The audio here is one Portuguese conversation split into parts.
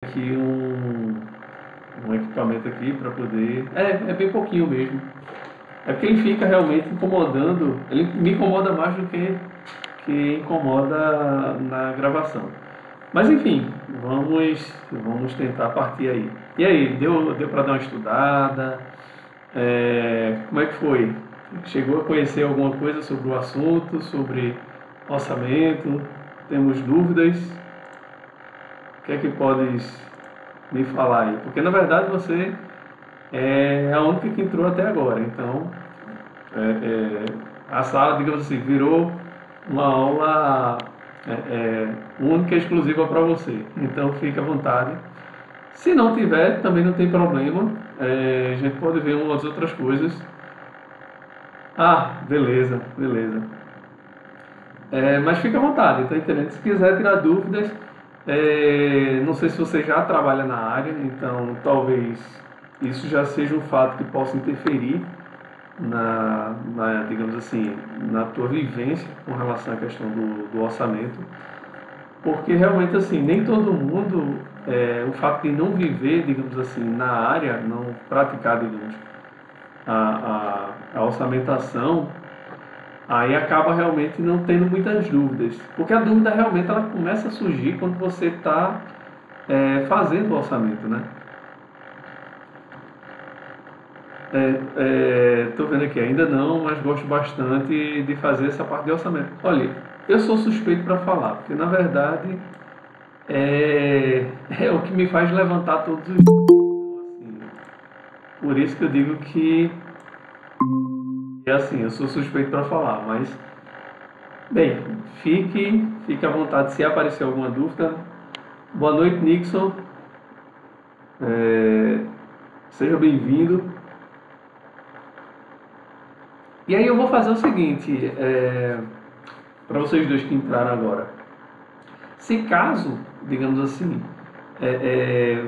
aqui um equipamento aqui para poder... É bem pouquinho mesmo. É porque ele fica realmente incomodando, ele me incomoda mais do que incomoda na gravação. Mas enfim, vamos tentar partir aí. E aí, deu para dar uma estudada? Como é que foi? Chegou a conhecer alguma coisa sobre o assunto, sobre orçamento? Temos dúvidas? O que é que podes me falar aí? Porque na verdade você é a única que entrou até agora, então a sala, digamos assim, virou uma aula única e exclusiva para você. Então fique à vontade. Se não tiver, também não tem problema. A gente pode ver umas outras coisas. Ah, beleza, beleza. Mas fique à vontade, tá entendendo? Se quiser tirar dúvidas, não sei se você já trabalha na área, então talvez isso já seja um fato que possa interferir digamos assim, na tua vivência com relação à questão do orçamento, porque realmente assim, nem todo mundo, o fato de não viver, digamos assim, na área, não praticar, digamos, a orçamentação, aí acaba realmente não tendo muitas dúvidas, porque a dúvida realmente ela começa a surgir quando você está fazendo o orçamento, né? Estou vendo aqui, ainda não, mas gosto bastante de fazer essa parte de orçamento. Olha, eu sou suspeito para falar, porque na verdade é o que me faz levantar todos os dias. Assim, por isso que eu digo que é assim, eu sou suspeito para falar, mas bem, fique à vontade se aparecer alguma dúvida. Boa noite, Nixon. Seja bem-vindo. E aí eu vou fazer o seguinte, para vocês dois que entraram agora. Se caso, digamos assim,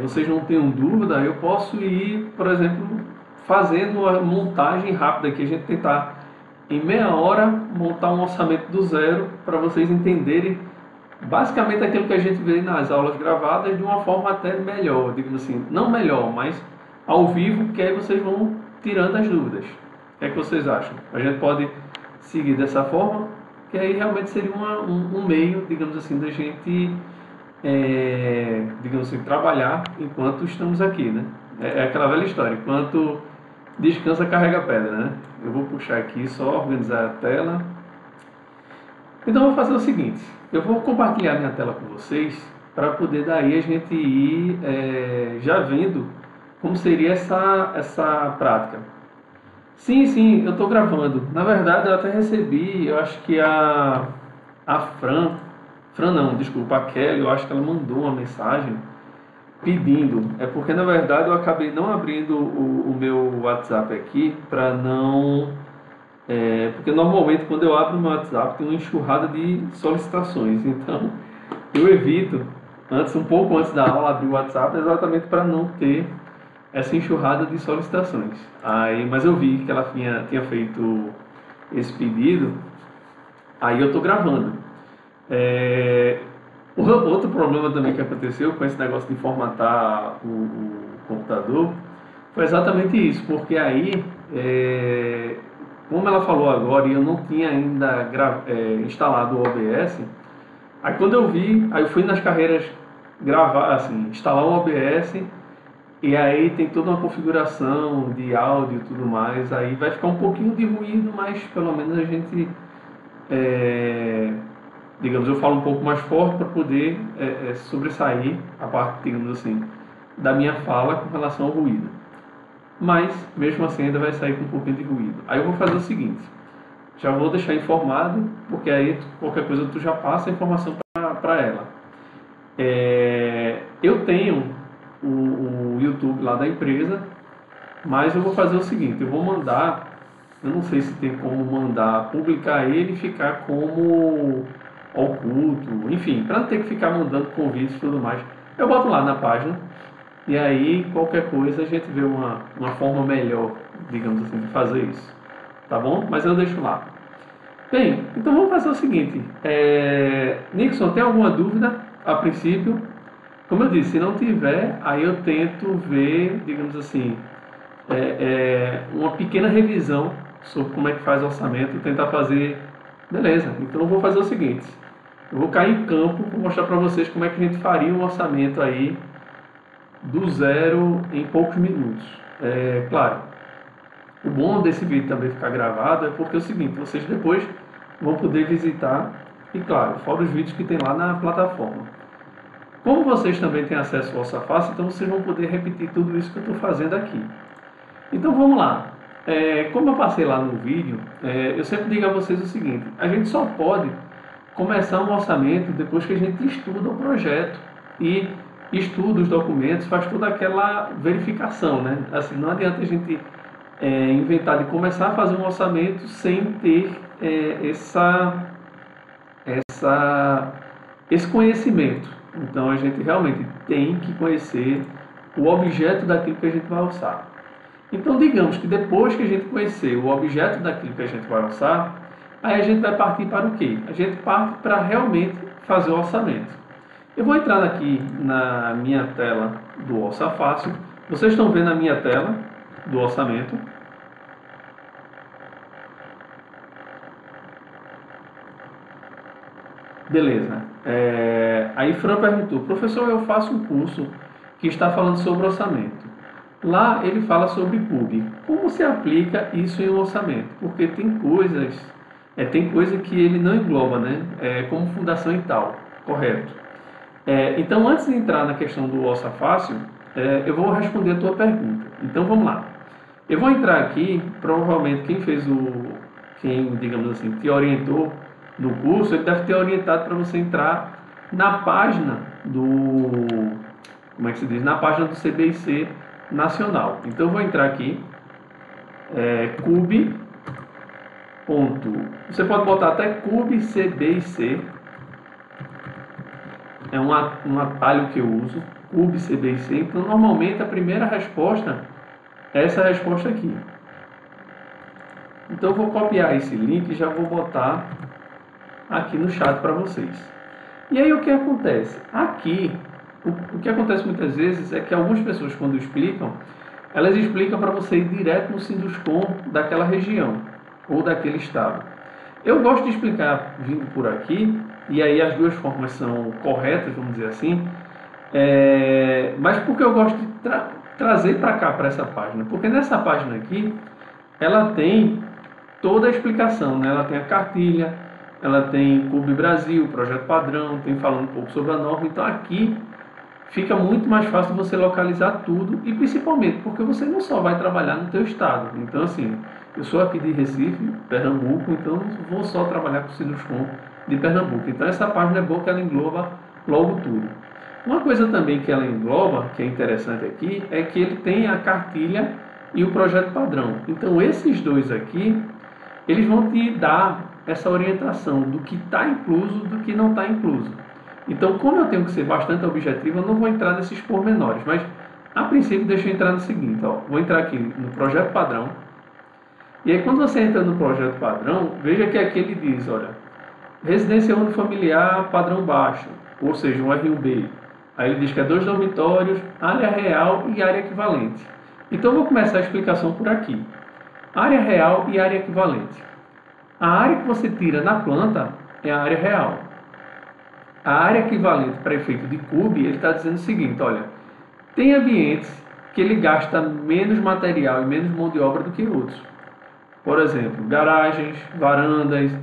vocês não tenham dúvida, eu posso ir, por exemplo, fazendo uma montagem rápida aqui, a gente tentar em meia hora montar um orçamento do zero para vocês entenderem basicamente aquilo que a gente vê nas aulas gravadas de uma forma até melhor, digamos assim, não melhor, mas ao vivo, que aí vocês vão tirando as dúvidas. O que é que vocês acham? A gente pode seguir dessa forma, que aí realmente seria um meio, digamos assim, da gente, digamos assim, trabalhar enquanto estamos aqui, né? É aquela velha história, enquanto descansa, carrega pedra, né? Eu vou puxar aqui, só organizar a tela. Então eu vou fazer o seguinte, eu vou compartilhar minha tela com vocês para poder daí a gente ir já vendo como seria essa prática. Sim, eu estou gravando. Na verdade eu até recebi, eu acho que a Fran não, desculpa, a Kelly, eu acho que ela mandou uma mensagem pedindo. É porque na verdade eu acabei não abrindo o meu WhatsApp aqui para não porque normalmente quando eu abro o meu WhatsApp tem uma enxurrada de solicitações, então eu evito, um pouco antes da aula, abrir o WhatsApp exatamente para não ter essa enxurrada de solicitações. Mas eu vi que ela tinha feito esse pedido, aí eu estou gravando. Outro problema também que aconteceu com esse negócio de formatar o computador foi exatamente isso, porque aí como ela falou agora e eu não tinha ainda instalado o OBS, aí quando eu vi, aí eu fui nas carreiras gravar, assim, instalar o OBS e aí tem toda uma configuração de áudio e tudo mais, aí vai ficar um pouquinho de ruído, mas pelo menos a gente, digamos, eu falo um pouco mais forte para poder sobressair a parte, digamos assim, da minha fala com relação ao ruído. Mas, mesmo assim, ainda vai sair com um pouquinho de ruído. Aí eu vou fazer o seguinte, já vou deixar informado, porque aí qualquer coisa tu já passa a informação para ela. Eu tenho o YouTube lá da empresa, mas eu vou fazer o seguinte, eu vou mandar, eu não sei se tem como mandar, publicar ele e ficar como oculto, enfim, para não ter que ficar mandando convites e tudo mais. Eu boto lá na página, e aí qualquer coisa a gente vê uma forma melhor, digamos assim, de fazer isso. Tá bom? Mas eu deixo lá. Bem, então vamos fazer o seguinte. Nixon, tem alguma dúvida a princípio? Como eu disse, se não tiver, aí eu tento ver, digamos assim, uma pequena revisão sobre como é que faz orçamento e tentar fazer. Beleza, então eu vou fazer o seguinte: eu vou cair em campo, vou mostrar para vocês como é que a gente faria um orçamento aí do zero em poucos minutos. Claro, o bom desse vídeo também ficar gravado é porque é o seguinte: vocês depois vão poder visitar, e claro, fora os vídeos que tem lá na plataforma. Como vocês também têm acesso ao Orça Fácil, então vocês vão poder repetir tudo isso que eu estou fazendo aqui. Então vamos lá. Como eu passei lá no vídeo, eu sempre digo a vocês o seguinte: a gente só pode começar um orçamento depois que a gente estuda o projeto e estuda os documentos, faz toda aquela verificação, né? Assim, não adianta a gente inventar de começar a fazer um orçamento sem ter esse conhecimento. Então a gente realmente tem que conhecer o objeto daquilo que a gente vai orçar. Então digamos que depois que a gente conhecer o objeto daquilo que a gente vai orçar, aí a gente vai partir para o quê? A gente parte para realmente fazer o orçamento. Eu vou entrar aqui na minha tela do Orça Fácil. Vocês estão vendo a minha tela do orçamento. Beleza. Aí Fran perguntou: professor, eu faço um curso que está falando sobre orçamento. Lá ele fala sobre CUB. Como se aplica isso em um orçamento? Porque tem coisa que ele não engloba, né? Como fundação e tal, correto? Então, antes de entrar na questão do Orça Fácil, eu vou responder a tua pergunta. Então, vamos lá. Eu vou entrar aqui, provavelmente quem, digamos assim, te orientou no curso, ele deve ter orientado para você entrar na página como é que se diz? Na página do CBIC Nacional. Então, eu vou entrar aqui, CUB. Você pode botar até CUB CBIC. É um atalho que eu uso, CUB CBIC. Então, normalmente, a primeira resposta é essa resposta aqui. Então, eu vou copiar esse link e já vou botar aqui no chat para vocês. E aí, o que acontece? Aqui, o que acontece muitas vezes é que algumas pessoas, quando explicam, elas explicam para você ir direto no Sinduscom daquela região ou daquele estado. Eu gosto de explicar vindo por aqui, e aí as duas formas são corretas, vamos dizer assim, mas porque eu gosto de trazer para cá, para essa página? Porque nessa página aqui, ela tem toda a explicação, né? Ela tem a cartilha, ela tem CUB Brasil, projeto padrão, tem falando um pouco sobre a norma. Então aqui fica muito mais fácil você localizar tudo, e principalmente porque você não só vai trabalhar no teu estado. Então assim, eu sou aqui de Recife, Pernambuco, então não vou só trabalhar com o Sinduscom de Pernambuco. Então essa página é boa que ela engloba logo tudo. Uma coisa também que ela engloba, que é interessante aqui, é que ele tem a cartilha e o projeto padrão. Então esses dois aqui, eles vão te dar essa orientação do que está incluso, do que não está incluso. Então, como eu tenho que ser bastante objetivo, eu não vou entrar nesses pormenores, mas a princípio deixa eu entrar no seguinte, ó, vou entrar aqui no projeto padrão. E aí quando você entra no projeto padrão, veja que aqui ele diz, olha, residência unifamiliar padrão baixo, ou seja, um R1B. Aí ele diz que é 2 dormitórios, área real e área equivalente. Então eu vou começar a explicação por aqui. Área real e área equivalente. A área que você tira na planta é a área real. A área equivalente para efeito de CUB, ele está dizendo o seguinte, olha, tem ambientes que ele gasta menos material e menos mão de obra do que outros. Por exemplo, garagens, varandas,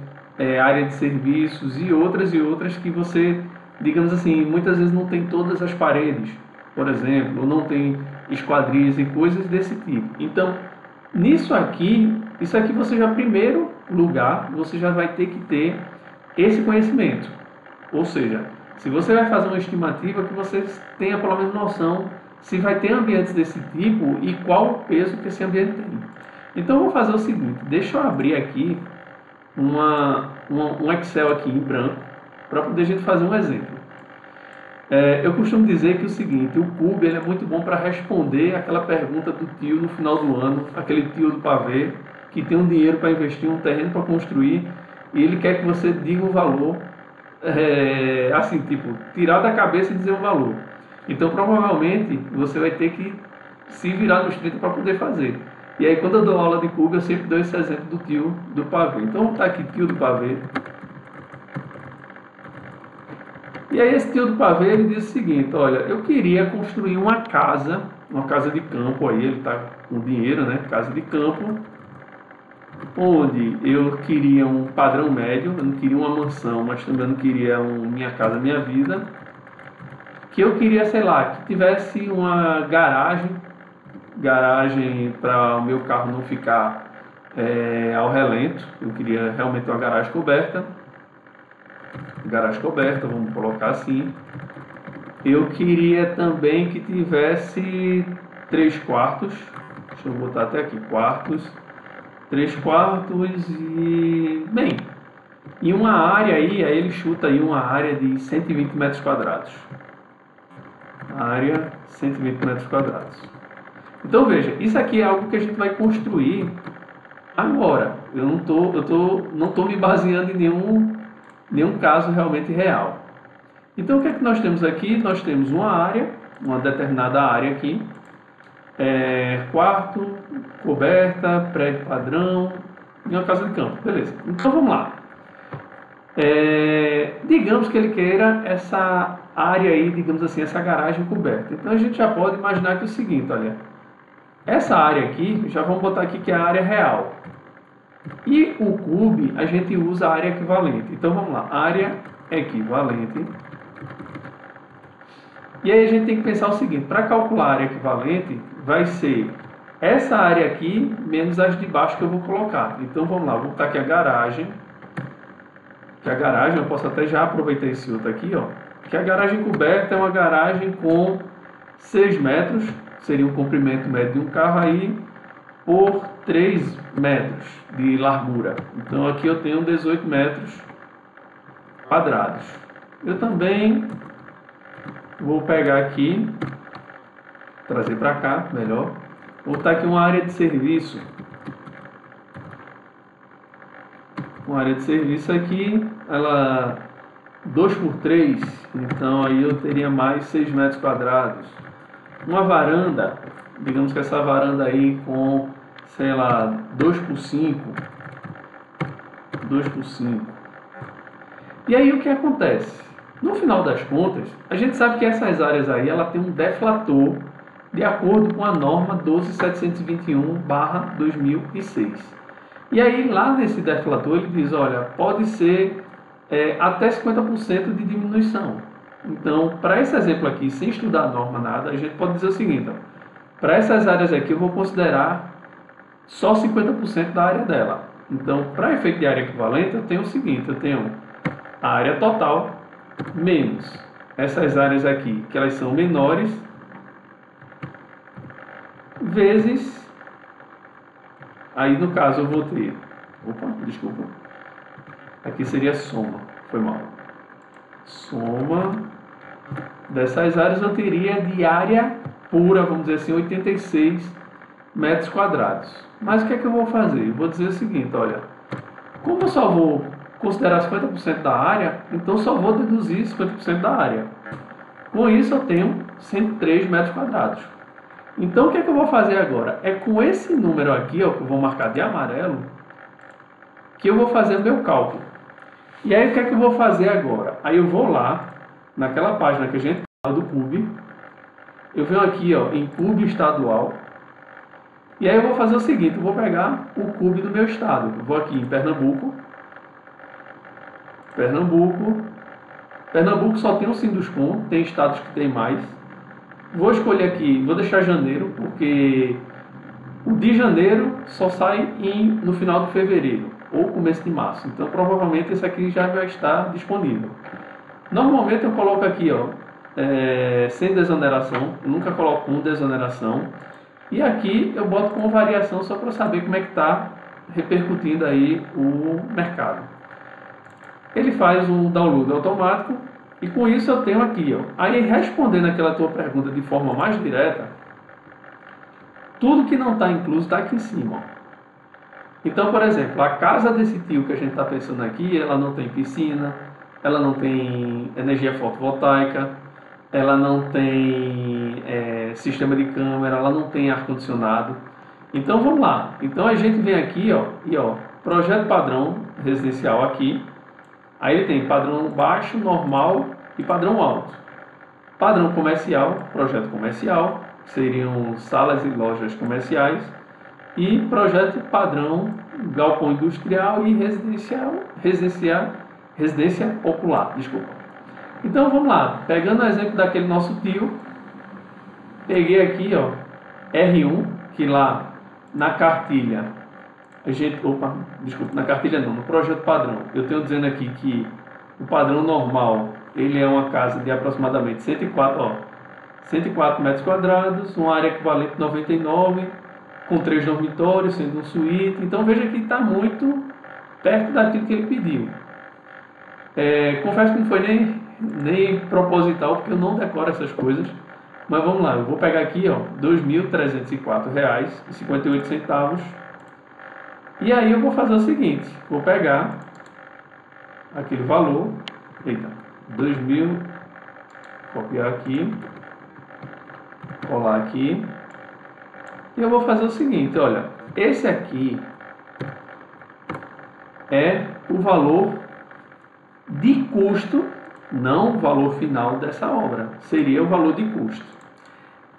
área de serviços e outras que você, digamos assim, muitas vezes não tem todas as paredes, por exemplo, ou não tem esquadrias e coisas desse tipo. Então, isso aqui você já, primeiro lugar, você já vai ter que ter esse conhecimento. Ou seja, se você vai fazer uma estimativa, que você tenha pelo menos noção se vai ter ambientes desse tipo e qual o peso que esse ambiente tem. Então eu vou fazer o seguinte, deixa eu abrir aqui um Excel aqui em branco, para poder a gente fazer um exemplo. Eu costumo dizer que o seguinte, o CUB ele é muito bom para responder aquela pergunta do tio no final do ano, aquele tio do pavê, que tem um dinheiro para investir, um terreno para construir, e ele quer que você diga o valor, assim, tipo, tirar da cabeça e dizer o valor. Então, provavelmente, você vai ter que se virar nos 30 para poder fazer. E aí, quando eu dou aula de cubo, eu sempre dou esse exemplo do tio do pavê. Então, vamos botar aqui tio do pavê. E aí, esse tio do pavê, ele diz o seguinte, olha, eu queria construir uma casa de campo aí, ele está com dinheiro, né? Casa de campo, onde eu queria um padrão médio, eu não queria uma mansão, mas também não queria minha casa, minha vida. Que eu queria, sei lá, que tivesse uma garagem para o meu carro não ficar ao relento. Eu queria realmente uma garagem coberta, vamos colocar assim. Eu queria também que tivesse 3 quartos, deixa eu botar até aqui, quartos, 3 quartos e uma área aí ele chuta aí uma área de 120 metros quadrados. Área 120 metros quadrados. Então veja, isso aqui é algo que a gente vai construir agora. Eu não tô me baseando em nenhum caso realmente real. Então o que é que nós temos aqui? Nós temos uma área, uma determinada área aqui, quarto, coberta, prédio padrão e uma casa de campo. Beleza. Então vamos lá. Digamos que ele queira essa área aí, digamos assim, essa garagem coberta. Então a gente já pode imaginar que é o seguinte, olha, essa área aqui, já vamos botar aqui que é a área real. E o cube, a gente usa a área equivalente. Então vamos lá, área equivalente. E aí a gente tem que pensar o seguinte, para calcular a área equivalente, vai ser essa área aqui menos as de baixo que eu vou colocar. Então vamos lá, vou botar aqui a garagem. Que a garagem, eu posso até já aproveitar esse outro aqui, ó. Que a garagem coberta é uma garagem com 6 metros, seria o comprimento médio de um carro aí, por 3 metros de largura. Então aqui eu tenho 18 metros quadrados. Eu também vou pegar aqui, trazer para cá, melhor. Vou botar aqui uma área de serviço. Uma área de serviço aqui, ela 2 por 3, então aí eu teria mais 6 metros quadrados. Uma varanda, digamos que essa varanda aí com, sei lá, 2 por 5. E aí o que acontece? No final das contas, a gente sabe que essas áreas aí, ela tem um deflator de acordo com a norma 12721/2006. E aí lá nesse deflator ele diz, olha, pode ser até 50% de diminuição. Então, para esse exemplo aqui, sem estudar a norma nada, a gente pode dizer o seguinte, para essas áreas aqui eu vou considerar só 50% da área dela. Então, para efeito de área equivalente, eu tenho o seguinte, eu tenho a área total menos essas áreas aqui, que elas são menores, vezes, aí no caso eu vou ter, aqui seria soma, foi mal, soma dessas áreas eu teria de área pura, vamos dizer assim, 86 metros quadrados. Mas o que é que eu vou fazer? Eu vou dizer o seguinte, olha, como eu só vou considerar 50% da área, então só vou deduzir 50% da área. Com isso eu tenho 103 metros quadrados. Então o que é que eu vou fazer agora? É com esse número aqui, ó, que eu vou marcar de amarelo, que eu vou fazer o meu cálculo. E aí o que é que eu vou fazer agora? Aí eu vou lá, naquela página que a gente fala do cube, eu venho aqui, ó, em cube estadual, e aí eu vou fazer o seguinte, eu vou pegar o cube do meu estado. Eu vou aqui em Pernambuco só tem o Sinduscom, tem estados que tem mais. Vou escolher aqui, vou deixar janeiro, porque o de janeiro só sai no final de fevereiro ou começo de março. Então provavelmente esse aqui já vai estar disponível. Normalmente eu coloco aqui, ó, sem desoneração, eu nunca coloco com desoneração. E aqui eu boto com variação só para saber como é que está repercutindo aí o mercado. Ele faz um download automático e com isso eu tenho aqui, ó. Aí respondendo aquela tua pergunta de forma mais direta, tudo que não está incluso está aqui em cima, ó. Então, por exemplo, a casa desse tio que a gente está pensando aqui, ela não tem piscina, ela não tem energia fotovoltaica, ela não tem sistema de câmera, ela não tem ar-condicionado. Então vamos lá. Então a gente vem aqui, ó, e ó, projeto padrão residencial aqui. Aí ele tem padrão baixo, normal e padrão alto. Padrão comercial, projeto comercial, seriam salas e lojas comerciais. E projeto padrão galpão industrial e residência popular, desculpa. Então vamos lá, pegando o exemplo daquele nosso tio, peguei aqui, ó, R1, que lá na cartilha, na cartilha não, no projeto padrão, eu tenho dizendo aqui que o padrão normal, ele é uma casa de aproximadamente 104 metros quadrados, uma área equivalente a 99, com 3 dormitórios, sendo um suíte. Então veja que está muito perto daquilo que ele pediu. Confesso que não foi nem proposital, porque eu não decoro essas coisas. Mas vamos lá, eu vou pegar aqui, ó, R$ 2.304,58. E aí eu vou fazer o seguinte, vou pegar aquele valor, 2.000, copiar aqui, colar aqui. E eu vou fazer o seguinte, olha, esse aqui é o valor de custo, não o valor final dessa obra, seria o valor de custo.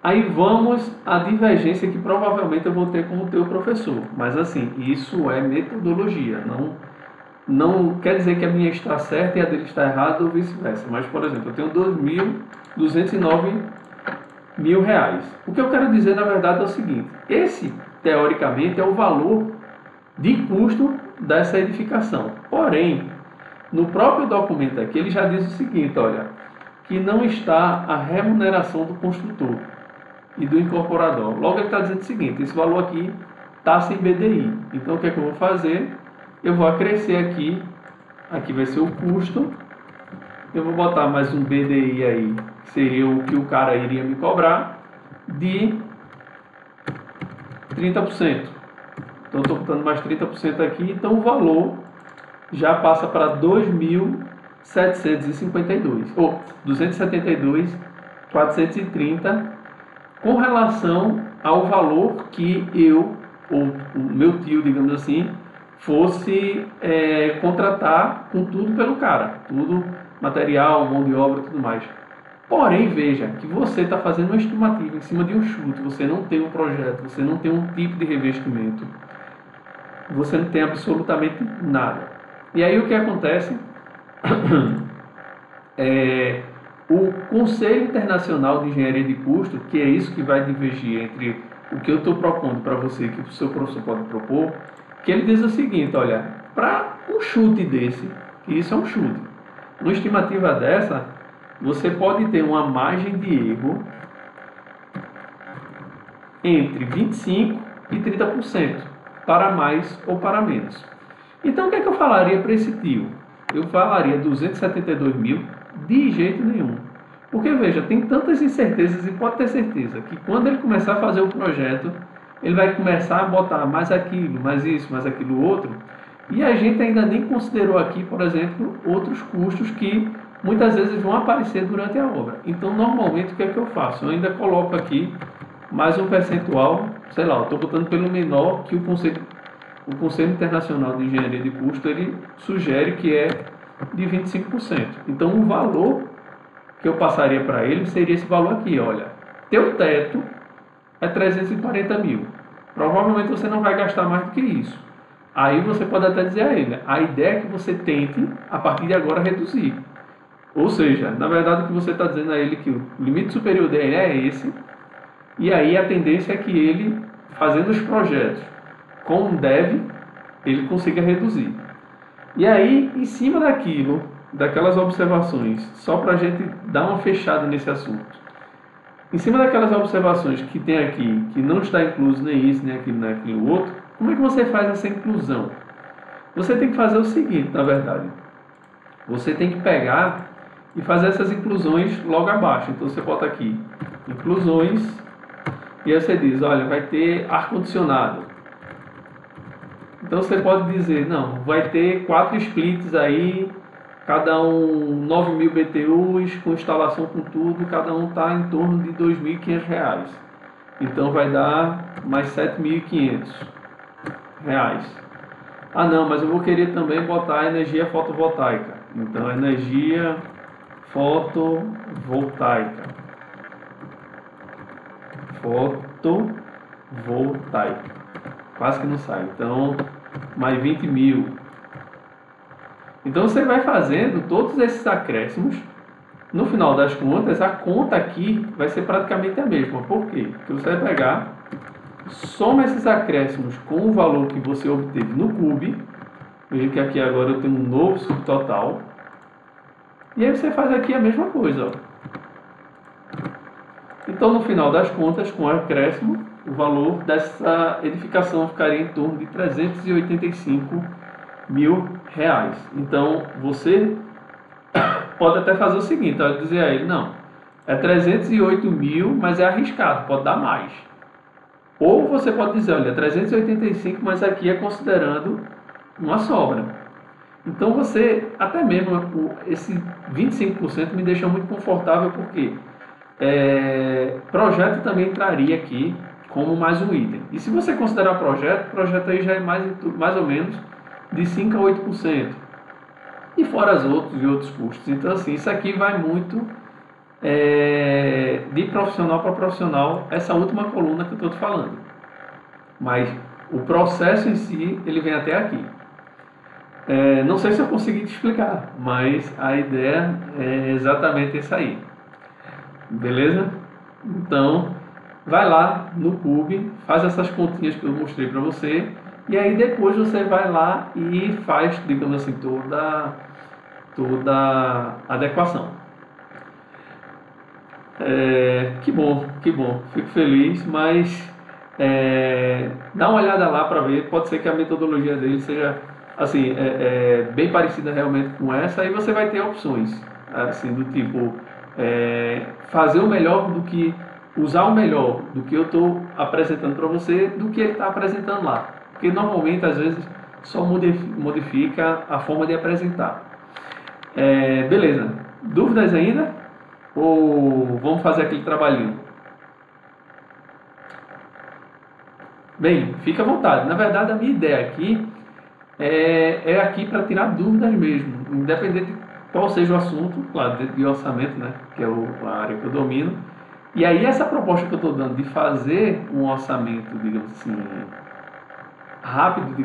Aí vamos à divergência que provavelmente eu vou ter com o teu professor, mas assim, isso é metodologia, não quer dizer que a minha está certa e a dele está errada ou vice-versa, mas por exemplo, eu tenho R$ 209.000. O que eu quero dizer na verdade é o seguinte, esse teoricamente é o valor de custo dessa edificação, porém, no próprio documento aqui ele já diz o seguinte, olha, que não está a remuneração do construtor e do incorporador. Logo ele está dizendo o seguinte, esse valor aqui está sem BDI. Então o que é que eu vou fazer? Eu vou acrescer aqui vai ser o custo, eu vou botar mais um BDI aí, que seria o que o cara iria me cobrar, de 30%. Então estou botando mais 30% aqui, então o valor já passa para 2.752, ou 272.430, com relação ao valor que eu, ou o meu tio, digamos assim, fosse contratar com tudo pelo cara, tudo, material, mão de obra e tudo mais. Porém, veja que você está fazendo uma estimativa em cima de um chute, você não tem um projeto, você não tem um tipo de revestimento, você não tem absolutamente nada. E aí o que acontece? O Conselho Internacional de Engenharia de Custo, que é isso que vai divergir entre o que eu estou propondo para você e o que o seu professor pode propor, que ele diz o seguinte, olha, para um chute desse, que isso é um chute, numa estimativa dessa, você pode ter uma margem de erro entre 25% e 30%, para mais ou para menos. Então o que é que eu falaria para esse tio? Eu falaria 272 mil de jeito nenhum. Porque veja, tem tantas incertezas e pode ter certeza que quando ele começar a fazer o projeto, ele vai começar a botar mais aquilo, mais isso, mais aquilo outro. E a gente ainda nem considerou aqui, por exemplo, outros custos que muitas vezes vão aparecer durante a obra. Então normalmente o que é que eu faço? Eu ainda coloco aqui mais um percentual, sei lá, eu estou botando pelo menor que o Conselho Internacional de Engenharia de Custo ele sugere, que é de 25%. Então o valor que eu passaria para ele seria esse valor aqui, olha, teu teto é 340 mil, provavelmente você não vai gastar mais do que isso. Aí você pode até dizer a ele, a ideia é que você tente a partir de agora reduzir, ou seja, na verdade o que você está dizendo a ele que o limite superior dele é esse, e aí a tendência é que ele, fazendo os projetos como deve, ele consiga reduzir. E aí, em cima daquelas observações, só para a gente dar uma fechada nesse assunto, em cima daquelas observações que tem aqui, que não está incluso nem isso, nem aquilo outro, como é que você faz essa inclusão? Você tem que fazer o seguinte, na verdade, você tem que pegar e fazer essas inclusões logo abaixo. Então você bota aqui, inclusões, e aí você diz, olha, vai ter ar-condicionado. Então você pode dizer, não, vai ter 4 splits aí cada um 9.000 BTUs, com instalação com tudo, cada um está em torno de R$ 2.500. Então vai dar mais R$ 7.500. Ah não, mas eu vou querer também botar energia fotovoltaica. Então energia fotovoltaica. Quase que não sai. Então, mais 20.000. Então você vai fazendo todos esses acréscimos. No final das contas, a conta aqui vai ser praticamente a mesma. Por quê? Porque você vai pegar, soma esses acréscimos com o valor que você obteve no CUB. Veja que aqui agora eu tenho um novo subtotal. E aí você faz aqui a mesma coisa. Ó. Então, no final das contas, com o acréscimo, o valor dessa edificação ficaria em torno de R$ 385.000. Então, você pode até fazer o seguinte, ó, dizer a ele, não, é 308.000, mas é arriscado, pode dar mais. Ou você pode dizer, olha, 385, mas aqui é considerando uma sobra. Então, você, até mesmo esse 25% me deixa muito confortável, porque projeto também entraria aqui como mais um item. E se você considerar projeto aí já é mais ou menos de 5% a 8%. E fora os outros custos. Então, assim, isso aqui vai muito de profissional para profissional, essa última coluna que eu estou te falando. Mas o processo em si, ele vem até aqui. Não sei se eu consegui te explicar, mas a ideia é exatamente isso aí. Beleza? Então, vai lá no CUB, faz essas continhas que eu mostrei para você, e aí depois você vai lá e faz, digamos assim, toda a adequação. Que bom, fico feliz, mas dá uma olhada lá para ver, pode ser que a metodologia dele seja assim, bem parecida realmente com essa, aí você vai ter opções, assim, do tipo, fazer o melhor do que, usar o melhor do que eu estou apresentando para você, do que ele está apresentando lá, porque normalmente, às vezes, só modifica a forma de apresentar. Beleza, dúvidas ainda? Ou vamos fazer aquele trabalhinho? Bem, fica à vontade, na verdade a minha ideia aqui é aqui para tirar dúvidas mesmo, independente de qual seja o assunto, claro, dentro de orçamento, né, que é a área que eu domino. E aí essa proposta que eu estou dando de fazer um orçamento, digamos assim, rápido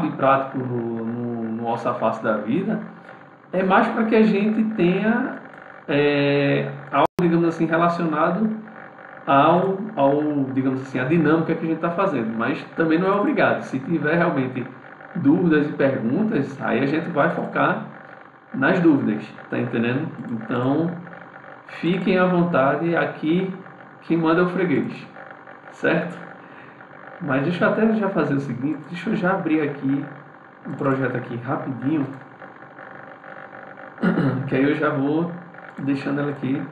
e prático no Orça Fácil da vida, é mais para que a gente tenha algo, digamos assim, relacionado ao digamos assim, a dinâmica que a gente está fazendo, mas também não é obrigado. Se tiver realmente dúvidas e perguntas, aí a gente vai focar nas dúvidas, tá entendendo? Então, fiquem à vontade, aqui quem manda é o freguês, certo? Mas deixa eu até já fazer o seguinte, deixa eu já abrir aqui um projeto aqui rapidinho, que aí eu já vou deixando ela aqui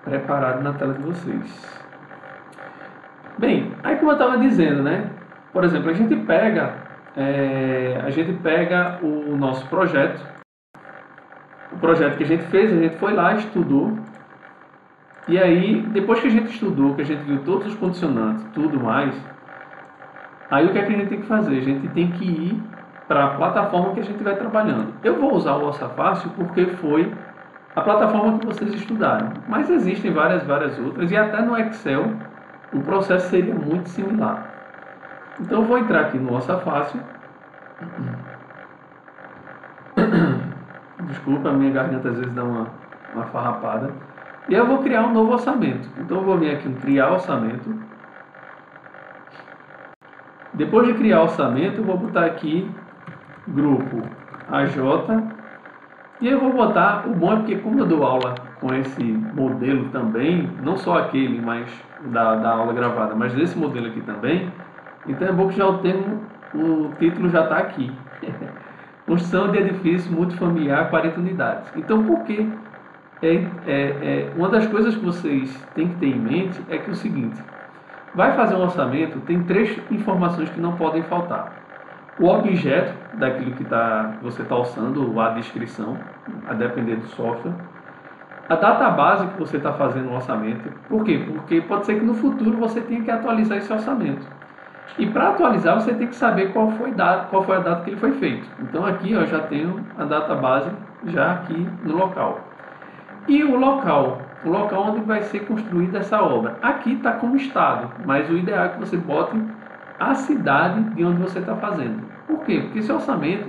preparado na tela de vocês. Bem, aí como eu estava dizendo, né? Por exemplo, a gente pega o nosso projeto, o projeto que a gente fez, a gente foi lá, estudou, e aí, depois que a gente estudou, que a gente viu todos os condicionantes, tudo mais, aí o que é que a gente tem que fazer? A gente tem que ir para a plataforma que a gente vai trabalhando. Eu vou usar o Orça Fácil porque foi a plataforma que vocês estudaram, mas existem várias outras, e até no Excel o processo seria muito similar. Então eu vou entrar aqui no Orça Fácil. Desculpa, a minha garganta às vezes dá uma farrapada. E eu vou criar um novo orçamento. Então eu vou vir aqui em criar orçamento. Depois de criar orçamento, eu vou botar aqui grupo AJ. E eu vou botar, o bom é porque como eu dou aula com esse modelo também, não só aquele, mas da aula gravada, mas desse modelo aqui também, então é bom que já o título já está aqui. Construção de edifício multifamiliar 40 unidades. Então, por quê? Uma das coisas que vocês têm que ter em mente é que é o seguinte, vai fazer um orçamento, tem 3 informações que não podem faltar. o objeto daquilo que você está usando, a descrição, a depender do software, a database que você está fazendo o orçamento. Por quê? Porque pode ser que no futuro você tenha que atualizar esse orçamento. E para atualizar você tem que saber qual foi a data que ele foi feito. Então aqui eu já tenho a database já aqui no local. E o local onde vai ser construída essa obra. Aqui está como estado, mas o ideal é que você bote a cidade de onde você está fazendo. Por quê? Porque esse orçamento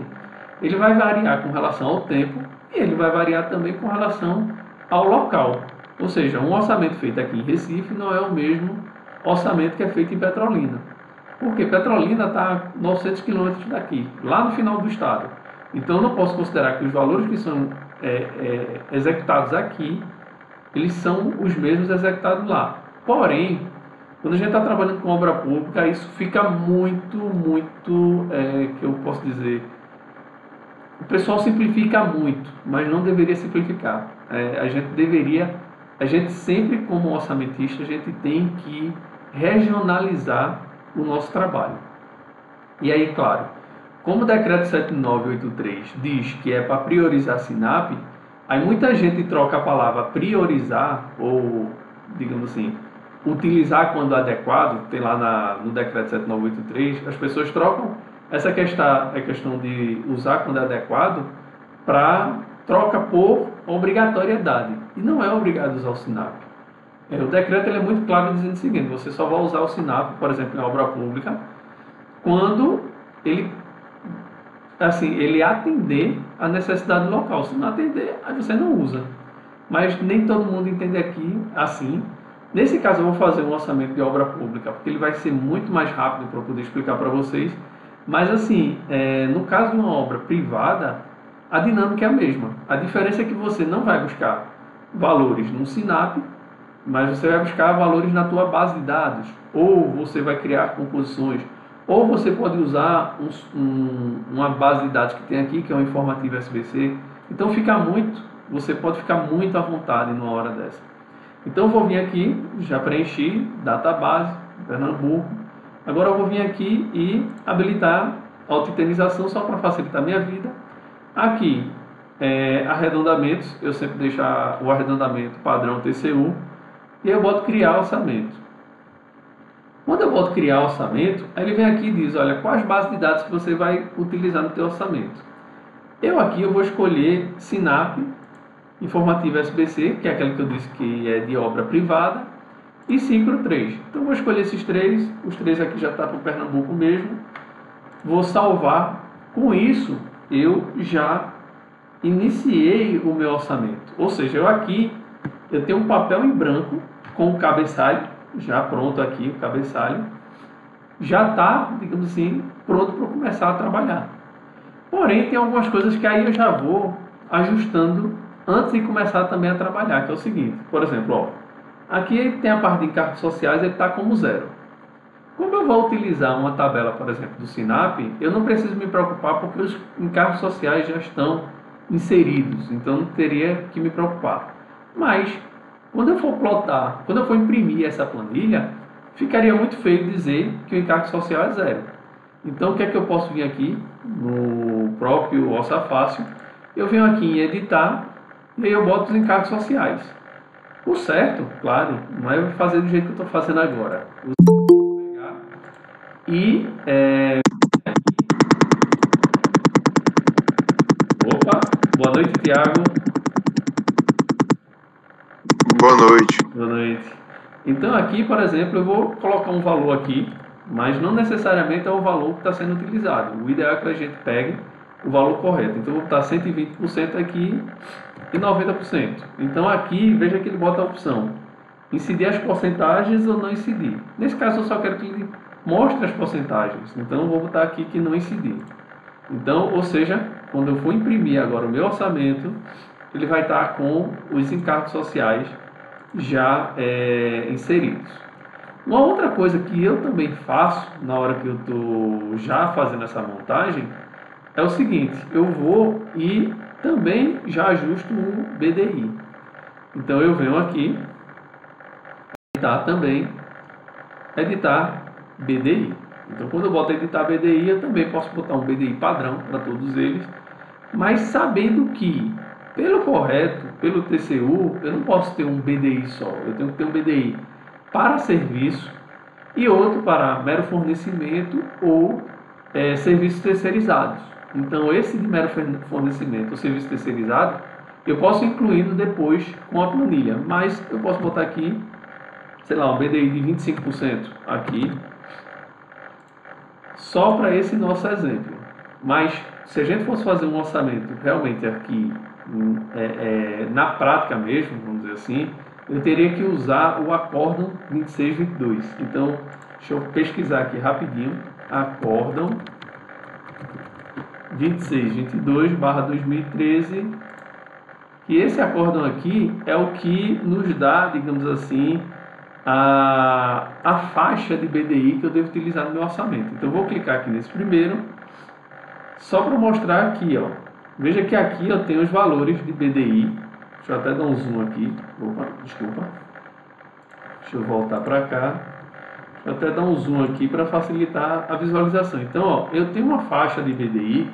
ele vai variar com relação ao tempo e ele vai variar também com relação ao local. Ou seja, um orçamento feito aqui em Recife não é o mesmo orçamento que é feito em Petrolina. Porque Petrolina está 900 quilômetros daqui, lá no final do estado. Então eu não posso considerar que os valores que são executados aqui, eles são os mesmos executados lá. Porém, quando a gente está trabalhando com obra pública, isso fica muito, que eu posso dizer, o pessoal simplifica muito, mas não deveria simplificar. A gente sempre como orçamentista, a gente tem que regionalizar o nosso trabalho. E aí, claro, como o decreto 7983 diz que é para priorizar a SINAP, aí muita gente troca a palavra priorizar, ou, digamos assim, utilizar quando adequado, tem lá no decreto 7983, as pessoas trocam essa questão de usar quando é adequado para troca por obrigatoriedade. E não é obrigado a usar o SINAP. O decreto ele é muito claro dizendo o seguinte: você só vai usar o SINAP, por exemplo, em obra pública, quando ele atender a necessidade local. Se não atender, aí você não usa. Mas nem todo mundo entende aqui assim. Nesse caso eu vou fazer um orçamento de obra pública, porque ele vai ser muito mais rápido para eu poder explicar para vocês. Mas assim, no caso de uma obra privada, a dinâmica é a mesma. A diferença é que você não vai buscar valores no SINAP, mas você vai buscar valores na tua base de dados, ou você vai criar composições, ou você pode usar uma base de dados que tem aqui, que é um informativo SBC. Então você pode ficar muito à vontade numa hora dessa. Então eu vou vir aqui, já preenchi, database, Pernambuco. Agora eu vou vir aqui e habilitar auto-itemização só para facilitar a minha vida. Aqui, arredondamentos, eu sempre deixo o arredondamento padrão TCU. E eu boto criar orçamento. Quando eu boto criar orçamento, aí ele vem aqui e diz, olha, quais bases de dados que você vai utilizar no teu orçamento. Eu vou escolher SINAP, informativo SBC, que é aquele que eu disse que é de obra privada, e Syncro 3. Então eu vou escolher esses três, os três aqui já está para o Pernambuco mesmo. Vou salvar. Com isso, eu já iniciei o meu orçamento. Ou seja, eu tenho um papel em branco com o cabeçalho, já pronto aqui, o cabeçalho, já está, digamos assim, pronto para começar a trabalhar. Porém, tem algumas coisas que aí eu já vou ajustando antes de começar também a trabalhar, que é o seguinte, por exemplo, aqui tem a parte de encargos sociais, ele está como 0. Como eu vou utilizar uma tabela, por exemplo, do SINAP, eu não preciso me preocupar porque os encargos sociais já estão inseridos, então não teria que me preocupar. Mas, quando eu for plotar, quando eu for imprimir essa planilha, ficaria muito feio dizer que o encargo social é 0. Então, o que é que eu posso vir aqui no próprio Orça Fácil? Eu venho aqui em editar e aí eu boto os encargos sociais. O certo, claro, não é fazer do jeito que eu estou fazendo agora. Eu vou pegar e... Opa, boa noite, Tiago. Boa noite. Boa noite. Então aqui, por exemplo, eu vou colocar um valor aqui, mas não necessariamente é o valor que está sendo utilizado. O ideal é que a gente pegue o valor correto. Então eu vou botar 120% aqui e 90%. Então aqui, veja que ele bota a opção incidir as porcentagens ou não incidir. Nesse caso eu só quero que ele mostre as porcentagens. Então eu vou botar aqui que não incidir. Então, ou seja, quando eu for imprimir agora o meu orçamento, ele vai estar com os encargos sociais já inseridos. Uma outra coisa que eu também faço na hora que eu estou já fazendo essa montagem é o seguinte: eu vou e também já ajusto o BDI. Então eu venho aqui, editar também, editar BDI. Então, quando eu boto editar BDI, eu também posso botar um BDI padrão para todos eles, mas sabendo que, pelo correto, pelo TCU, eu não posso ter um BDI só, eu tenho que ter um BDI para serviço e outro para mero fornecimento ou serviços terceirizados. Então, esse de mero fornecimento ou serviço terceirizado, eu posso incluindo depois com a planilha, mas eu posso botar aqui, sei lá, um BDI de 25% aqui, só para esse nosso exemplo. Mas, se a gente fosse fazer um orçamento realmente aqui, na prática mesmo, vamos dizer assim, eu teria que usar o Acórdão 2622. Então, deixa eu pesquisar aqui rapidinho. Acórdão 2622/2013, que esse acórdão aqui é o que nos dá, digamos assim, a faixa de BDI que eu devo utilizar no meu orçamento. Então, eu vou clicar aqui nesse primeiro, só para mostrar aqui, ó. Veja que aqui eu tenho os valores de BDI. Deixa eu até dar um zoom aqui. Opa, desculpa. Deixa eu voltar para cá. Deixa eu até dar um zoom aqui para facilitar a visualização. Então, ó, eu tenho uma faixa de BDI.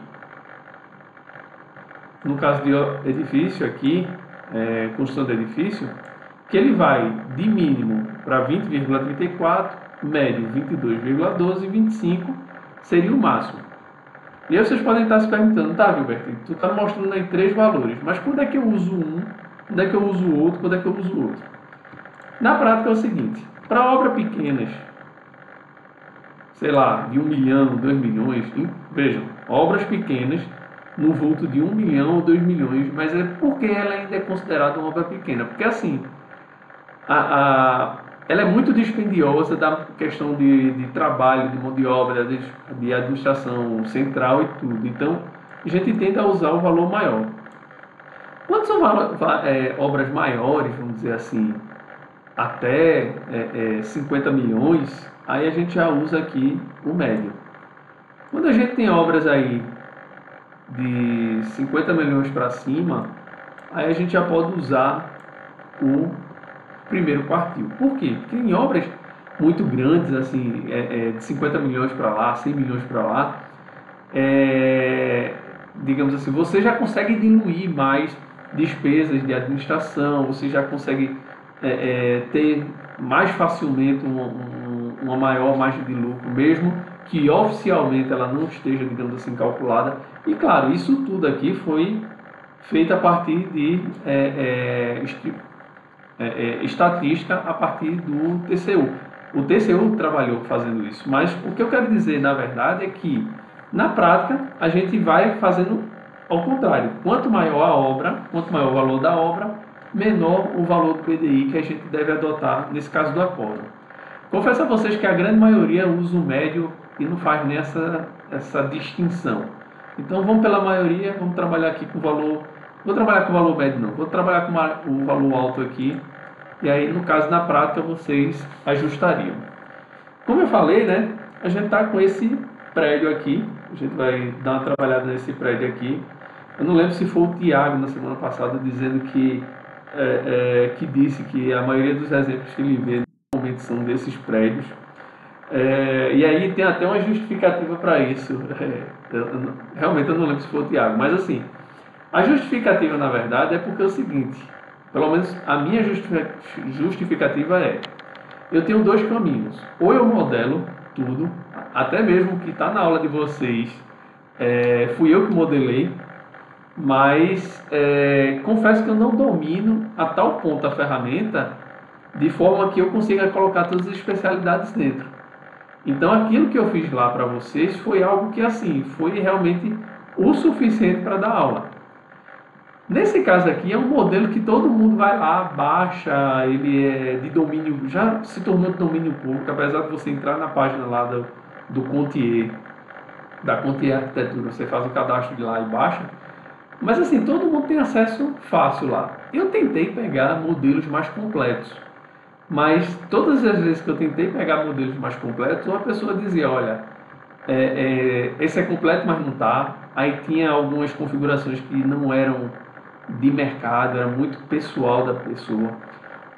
No caso de edifício aqui, construção de edifício, que ele vai de mínimo para 20,34, médio 22,12 e 25 seria o máximo. E aí vocês podem estar se perguntando, tá, Gilberto, tu está mostrando aí 3 valores, mas quando é que eu uso um, quando é que eu uso o outro, quando é que eu uso o outro? Na prática é o seguinte, para obras pequenas, sei lá, de 1 milhão, 2 milhões, vejam, obras pequenas no vulto de 1 milhão ou 2 milhões, mas é porque ela ainda é considerada uma obra pequena, porque assim, ela é muito dispendiosa da questão de trabalho, de mão de obra, de administração central e tudo. Então, a gente tende a usar o valor maior. Quando são obras maiores, vamos dizer assim, até 50 milhões, aí a gente já usa aqui o médio. Quando a gente tem obras aí de 50 milhões para cima, aí a gente já pode usar o primeiro quartil. Por quê? Porque em obras muito grandes, assim, de 50 milhões para lá, 100 milhões para lá, digamos assim, você já consegue diluir mais despesas de administração, você já consegue ter mais facilmente uma maior margem de lucro, mesmo que oficialmente ela não esteja, digamos assim, calculada. E claro, isso tudo aqui foi feito a partir de estatística a partir do TCU. O TCU trabalhou fazendo isso, mas o que eu quero dizer, na verdade, é que, na prática, a gente vai fazendo ao contrário. Quanto maior a obra, quanto maior o valor da obra, menor o valor do PDI que a gente deve adotar, nesse caso do acórdão. Confesso a vocês que a grande maioria usa o médio e não faz essa distinção. Então, vamos pela maioria, vamos trabalhar aqui com o valor. Vou trabalhar com o valor médio não, vou trabalhar com o valor alto aqui, e aí no caso na prática vocês ajustariam. Como eu falei, né, a gente está com esse prédio aqui, a gente vai dar uma trabalhada nesse prédio aqui. Eu não lembro se foi o Tiago na semana passada dizendo que disse que a maioria dos exemplos que ele vê normalmente são desses prédios. E aí tem até uma justificativa para isso. Realmente eu não lembro se foi o Tiago, mas assim, a justificativa, na verdade, é porque é o seguinte, pelo menos a minha justificativa eu tenho 2 caminhos. Ou eu modelo tudo, até mesmo que está na aula de vocês, fui eu que modelei, mas confesso que eu não domino a tal ponto a ferramenta, de forma que eu consiga colocar todas as especialidades dentro. Então aquilo que eu fiz lá para vocês foi algo que assim, foi realmente o suficiente para dar aula. Nesse caso aqui é um modelo que todo mundo vai lá, baixa, ele é de domínio, já se tornou de domínio público, apesar de você entrar na página lá do Contier, da Contier Arquitetura, você faz o cadastro de lá e baixa, mas assim, todo mundo tem acesso fácil lá. Eu tentei pegar modelos mais completos, mas todas as vezes que eu tentei pegar modelos mais completos, uma pessoa dizia, olha, esse é completo, mas não está. Aí tinha algumas configurações que não eram de mercado, era muito pessoal da pessoa.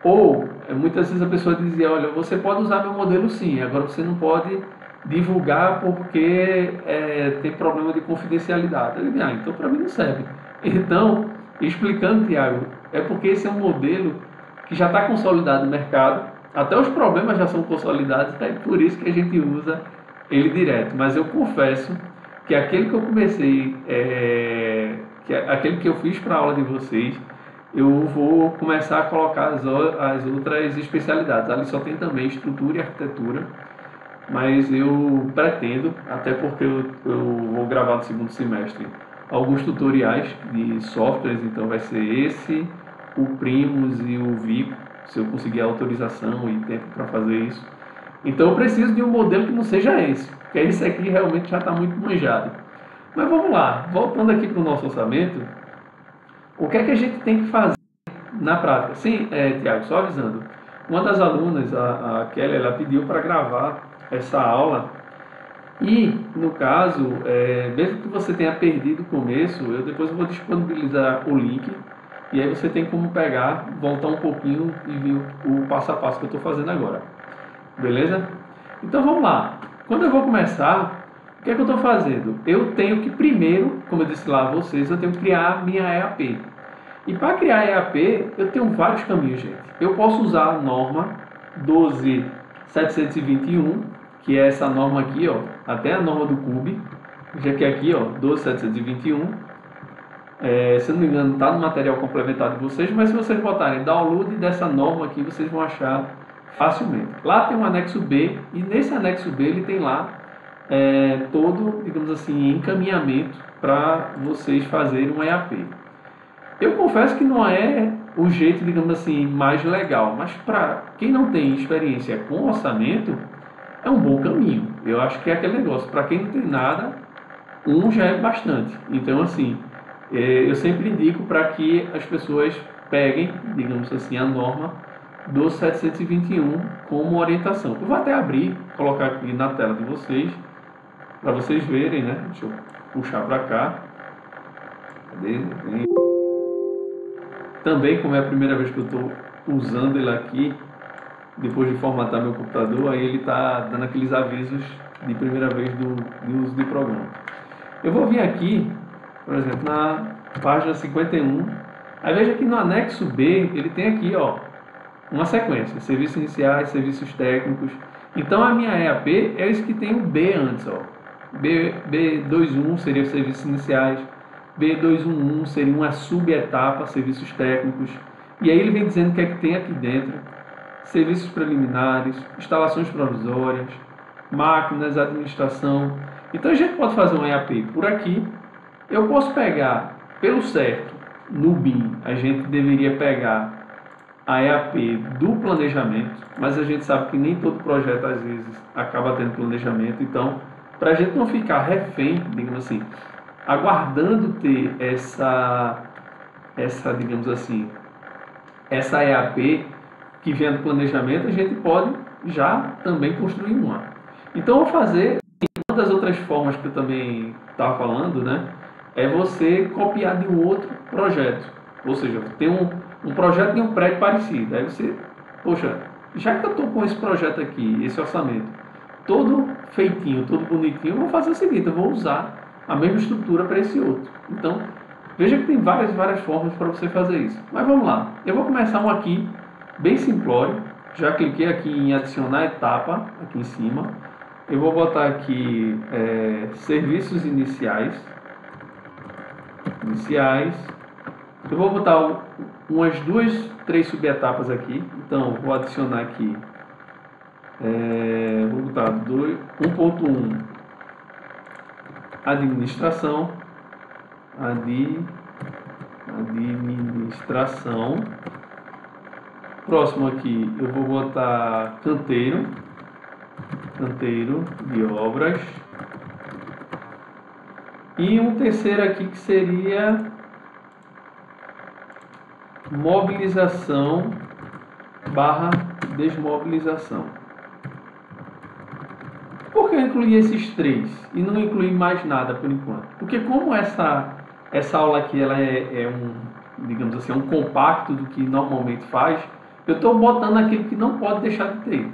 Ou, muitas vezes a pessoa dizia, olha, você pode usar meu modelo sim, agora você não pode divulgar porque tem problema de confidencialidade. Eu digo, então para mim não serve. Então, explicando, Tiago, é porque esse é um modelo que já está consolidado no mercado, até os problemas já são consolidados, é por isso que a gente usa ele direto. Mas eu confesso que aquele que eu comecei, aquele que eu fiz para a aula de vocês, eu vou começar a colocar as outras especialidades. Ali só tem também estrutura e arquitetura, mas eu pretendo, até porque eu vou gravar no segundo semestre, alguns tutoriais de softwares, então vai ser esse, o Primus e o Vico, se eu conseguir a autorização e tempo para fazer isso. Então eu preciso de um modelo que não seja esse, porque esse aqui realmente já está muito manjado. Mas vamos lá, voltando aqui para o nosso orçamento, o que é que a gente tem que fazer na prática? Sim, Tiago, só avisando, uma das alunas, a Kelly, ela pediu para gravar essa aula e, no caso, mesmo que você tenha perdido o começo, eu depois vou disponibilizar o link e aí você tem como pegar, voltar um pouquinho e ver o passo a passo que eu estou fazendo agora. Beleza? Então vamos lá. Quando eu vou começar, o que é que eu estou fazendo? Eu tenho que primeiro, como eu disse lá a vocês, eu tenho que criar minha EAP. E para criar EAP, eu tenho vários caminhos, gente. Eu posso usar a norma 12721, que é essa norma aqui, ó, até a norma do CUB, já que aqui, ó, 12721, se eu não me engano, está no material complementar de vocês, mas se vocês botarem download dessa norma aqui, vocês vão achar facilmente. Lá tem um anexo B, e nesse anexo B ele tem lá todo, digamos assim, encaminhamento para vocês fazerem um EAP. Eu confesso que não é o jeito, digamos assim, mais legal, mas para quem não tem experiência com orçamento, é um bom caminho. Eu acho que é aquele negócio, para quem não tem nada, um já é bastante. Então, assim, eu sempre indico para que as pessoas peguem, digamos assim, a norma do 721 como orientação. Eu vou até abrir, colocar aqui na tela de vocês, para vocês verem, né? Deixa eu puxar para cá. Cadê? Também, como é a primeira vez que eu estou usando ele aqui, depois de formatar meu computador, aí ele está dando aqueles avisos de primeira vez do uso de programa. Eu vou vir aqui, por exemplo, na página 51, aí veja que no anexo B, ele tem aqui, ó, uma sequência, serviços iniciais, serviços técnicos. Então a minha EAP é isso que tem o B antes, ó. B21 seria serviços iniciais, B211 seria uma subetapa, serviços técnicos. E aí ele vem dizendo o que é que tem aqui dentro: serviços preliminares, instalações provisórias, máquinas, administração. Então a gente pode fazer um EAP por aqui. Eu posso pegar, pelo certo, no BIM, a gente deveria pegar a EAP do planejamento, mas a gente sabe que nem todo projeto, às vezes, acaba tendo planejamento. Então, para a gente não ficar refém, digamos assim, aguardando ter essa, digamos assim, essa EAP que vem do planejamento, a gente pode já também construir uma. Então, eu vou fazer, uma das outras formas que eu também estava falando, né, é você copiar de um outro projeto. Ou seja, tem um projeto de um prédio parecido. Aí você, poxa, já que eu estou com esse projeto aqui, esse orçamento, todo feitinho, todo bonitinho, eu vou fazer o seguinte: eu vou usar a mesma estrutura para esse outro. Então, veja que tem várias formas para você fazer isso. Mas vamos lá. Eu vou começar um aqui, bem simplório. Já cliquei aqui em adicionar etapa, aqui em cima. Eu vou botar aqui serviços iniciais. Eu vou botar umas 2-3 subetapas aqui. Então, vou adicionar aqui. Vou botar 1.1 administração. Próximo aqui eu vou botar canteiro de obras. E um terceiro aqui que seria mobilização / desmobilização. Por que eu incluí esses três e não incluí mais nada por enquanto? Porque como essa aula aqui ela digamos assim, um compacto do que normalmente faz, eu estou botando aquilo que não pode deixar de ter.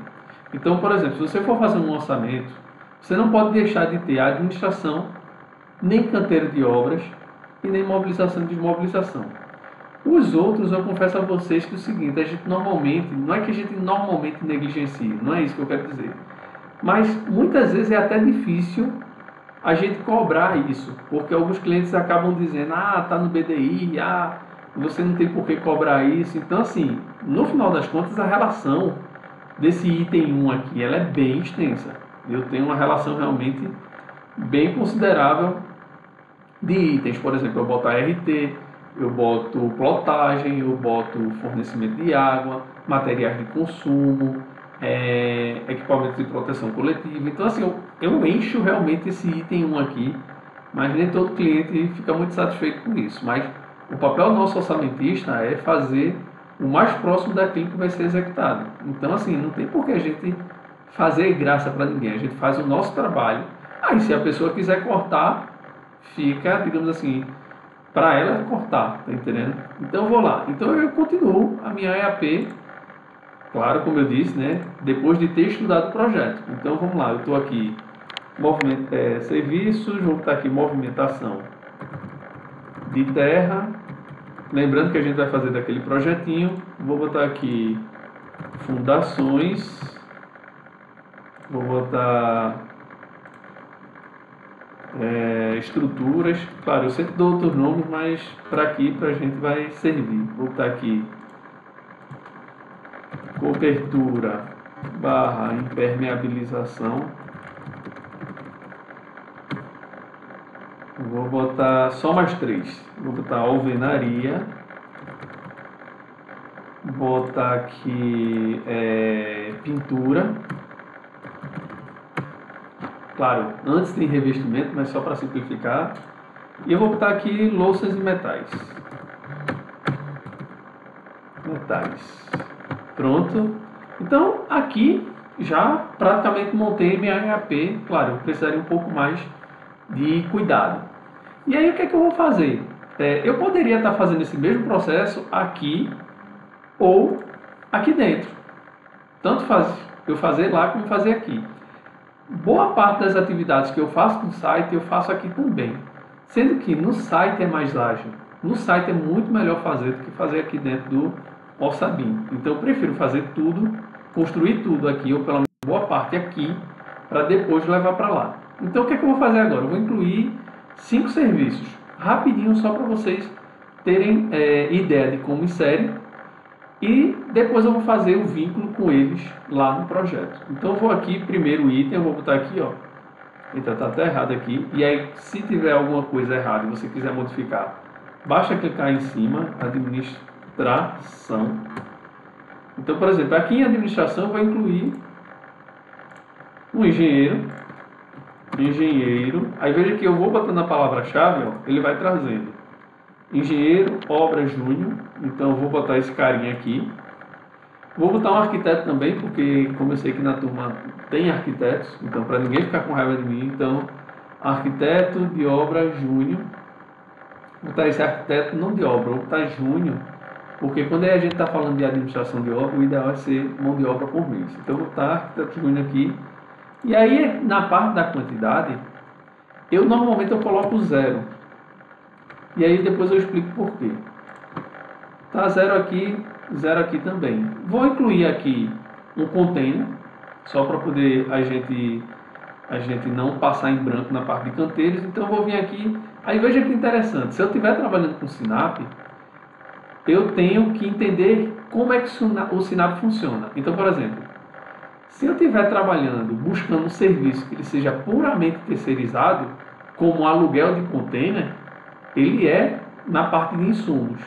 Então, por exemplo, se você for fazer um orçamento, você não pode deixar de ter administração, nem canteiro de obras e nem mobilização e desmobilização. Os outros, eu confesso a vocês que é o seguinte, a gente normalmente, não é que a gente normalmente negligencia, não é isso que eu quero dizer, mas muitas vezes é até difícil a gente cobrar isso, porque alguns clientes acabam dizendo, tá no BDI, você não tem por que cobrar isso. Então, assim, no final das contas, a relação desse item 1 aqui, ela é bem extensa. Eu tenho uma relação realmente bem considerável de itens. Por exemplo, eu boto ART, eu boto plotagem, eu boto fornecimento de água, materiais de consumo, equipamentos de proteção coletiva. Então, assim, eu encho realmente esse item 1 aqui, mas nem todo cliente fica muito satisfeito com isso. Mas o papel do nosso orçamentista é fazer o mais próximo daquilo que vai ser executado. Então, assim, não tem por que a gente fazer graça para ninguém. A gente faz o nosso trabalho. Aí, se a pessoa quiser cortar, fica, digamos assim, para ela cortar, tá entendendo? Então, eu vou lá. Então, eu continuo a minha EAP, claro, como eu disse, né? Depois de ter estudado o projeto. Então, vamos lá. Eu estou aqui, serviços, vou botar aqui movimentação de terra. Lembrando que a gente vai fazer daquele projetinho. Vou botar aqui fundações. Vou botar estruturas. Claro, eu sempre dou outros nomes, mas para aqui, para a gente vai servir. Vou botar aqui cobertura / impermeabilização. Vou botar só mais 3. Vou botar alvenaria. Vou botar aqui pintura. Claro, antes tem revestimento, mas só para simplificar. E eu vou botar aqui louças e metais. Pronto. Então, aqui já praticamente montei minha EAP. Claro, eu precisaria um pouco mais de cuidado. E aí, o que é que eu vou fazer? Eu poderia estar fazendo esse mesmo processo aqui ou aqui dentro. Tanto faz eu fazer lá como fazer aqui. Boa parte das atividades que eu faço no site, eu faço aqui também. Sendo que no site é mais ágil. No site é muito melhor fazer do que fazer aqui dentro do Orçabim. Então eu prefiro fazer tudo, construir tudo aqui, ou pelo menos boa parte aqui, para depois levar para lá. Então o que é que eu vou fazer agora? Eu vou incluir 5 serviços, rapidinho, só para vocês terem ideia de como insere. E depois eu vou fazer o vínculo com eles lá no projeto. Então eu vou aqui, primeiro item, eu vou botar aqui, ó. Então está até errado aqui. E aí, se tiver alguma coisa errada e você quiser modificar, basta clicar em cima, administração. Então, por exemplo, aqui em administração eu vou incluir um engenheiro. Aí veja que eu vou botando a palavra-chave, ó, ele vai trazendo. Engenheiro, obra júnior. Então eu vou botar esse carinha aqui. Vou botar um arquiteto também, porque como eu sei que na turma tem arquitetos, então para ninguém ficar com raiva de mim, então arquiteto de obra júnior. Vou botar esse arquiteto não de obra, vou botar júnior, porque quando a gente está falando de administração de obra, o ideal é ser mão de obra por mês. Então eu vou botar arquiteto júnior aqui. E aí na parte da quantidade, normalmente eu coloco 0. E aí depois eu explico por quê. Tá 0 aqui também. Vou incluir aqui um container, só para poder a gente não passar em branco na parte de canteiros. Então eu vou vir aqui, aí veja que interessante, se eu estiver trabalhando com Sinap, eu tenho que entender como é que o Sinap funciona. Então, por exemplo, se eu estiver trabalhando, buscando um serviço que ele seja puramente terceirizado, como aluguel de container, ele é na parte de insumos.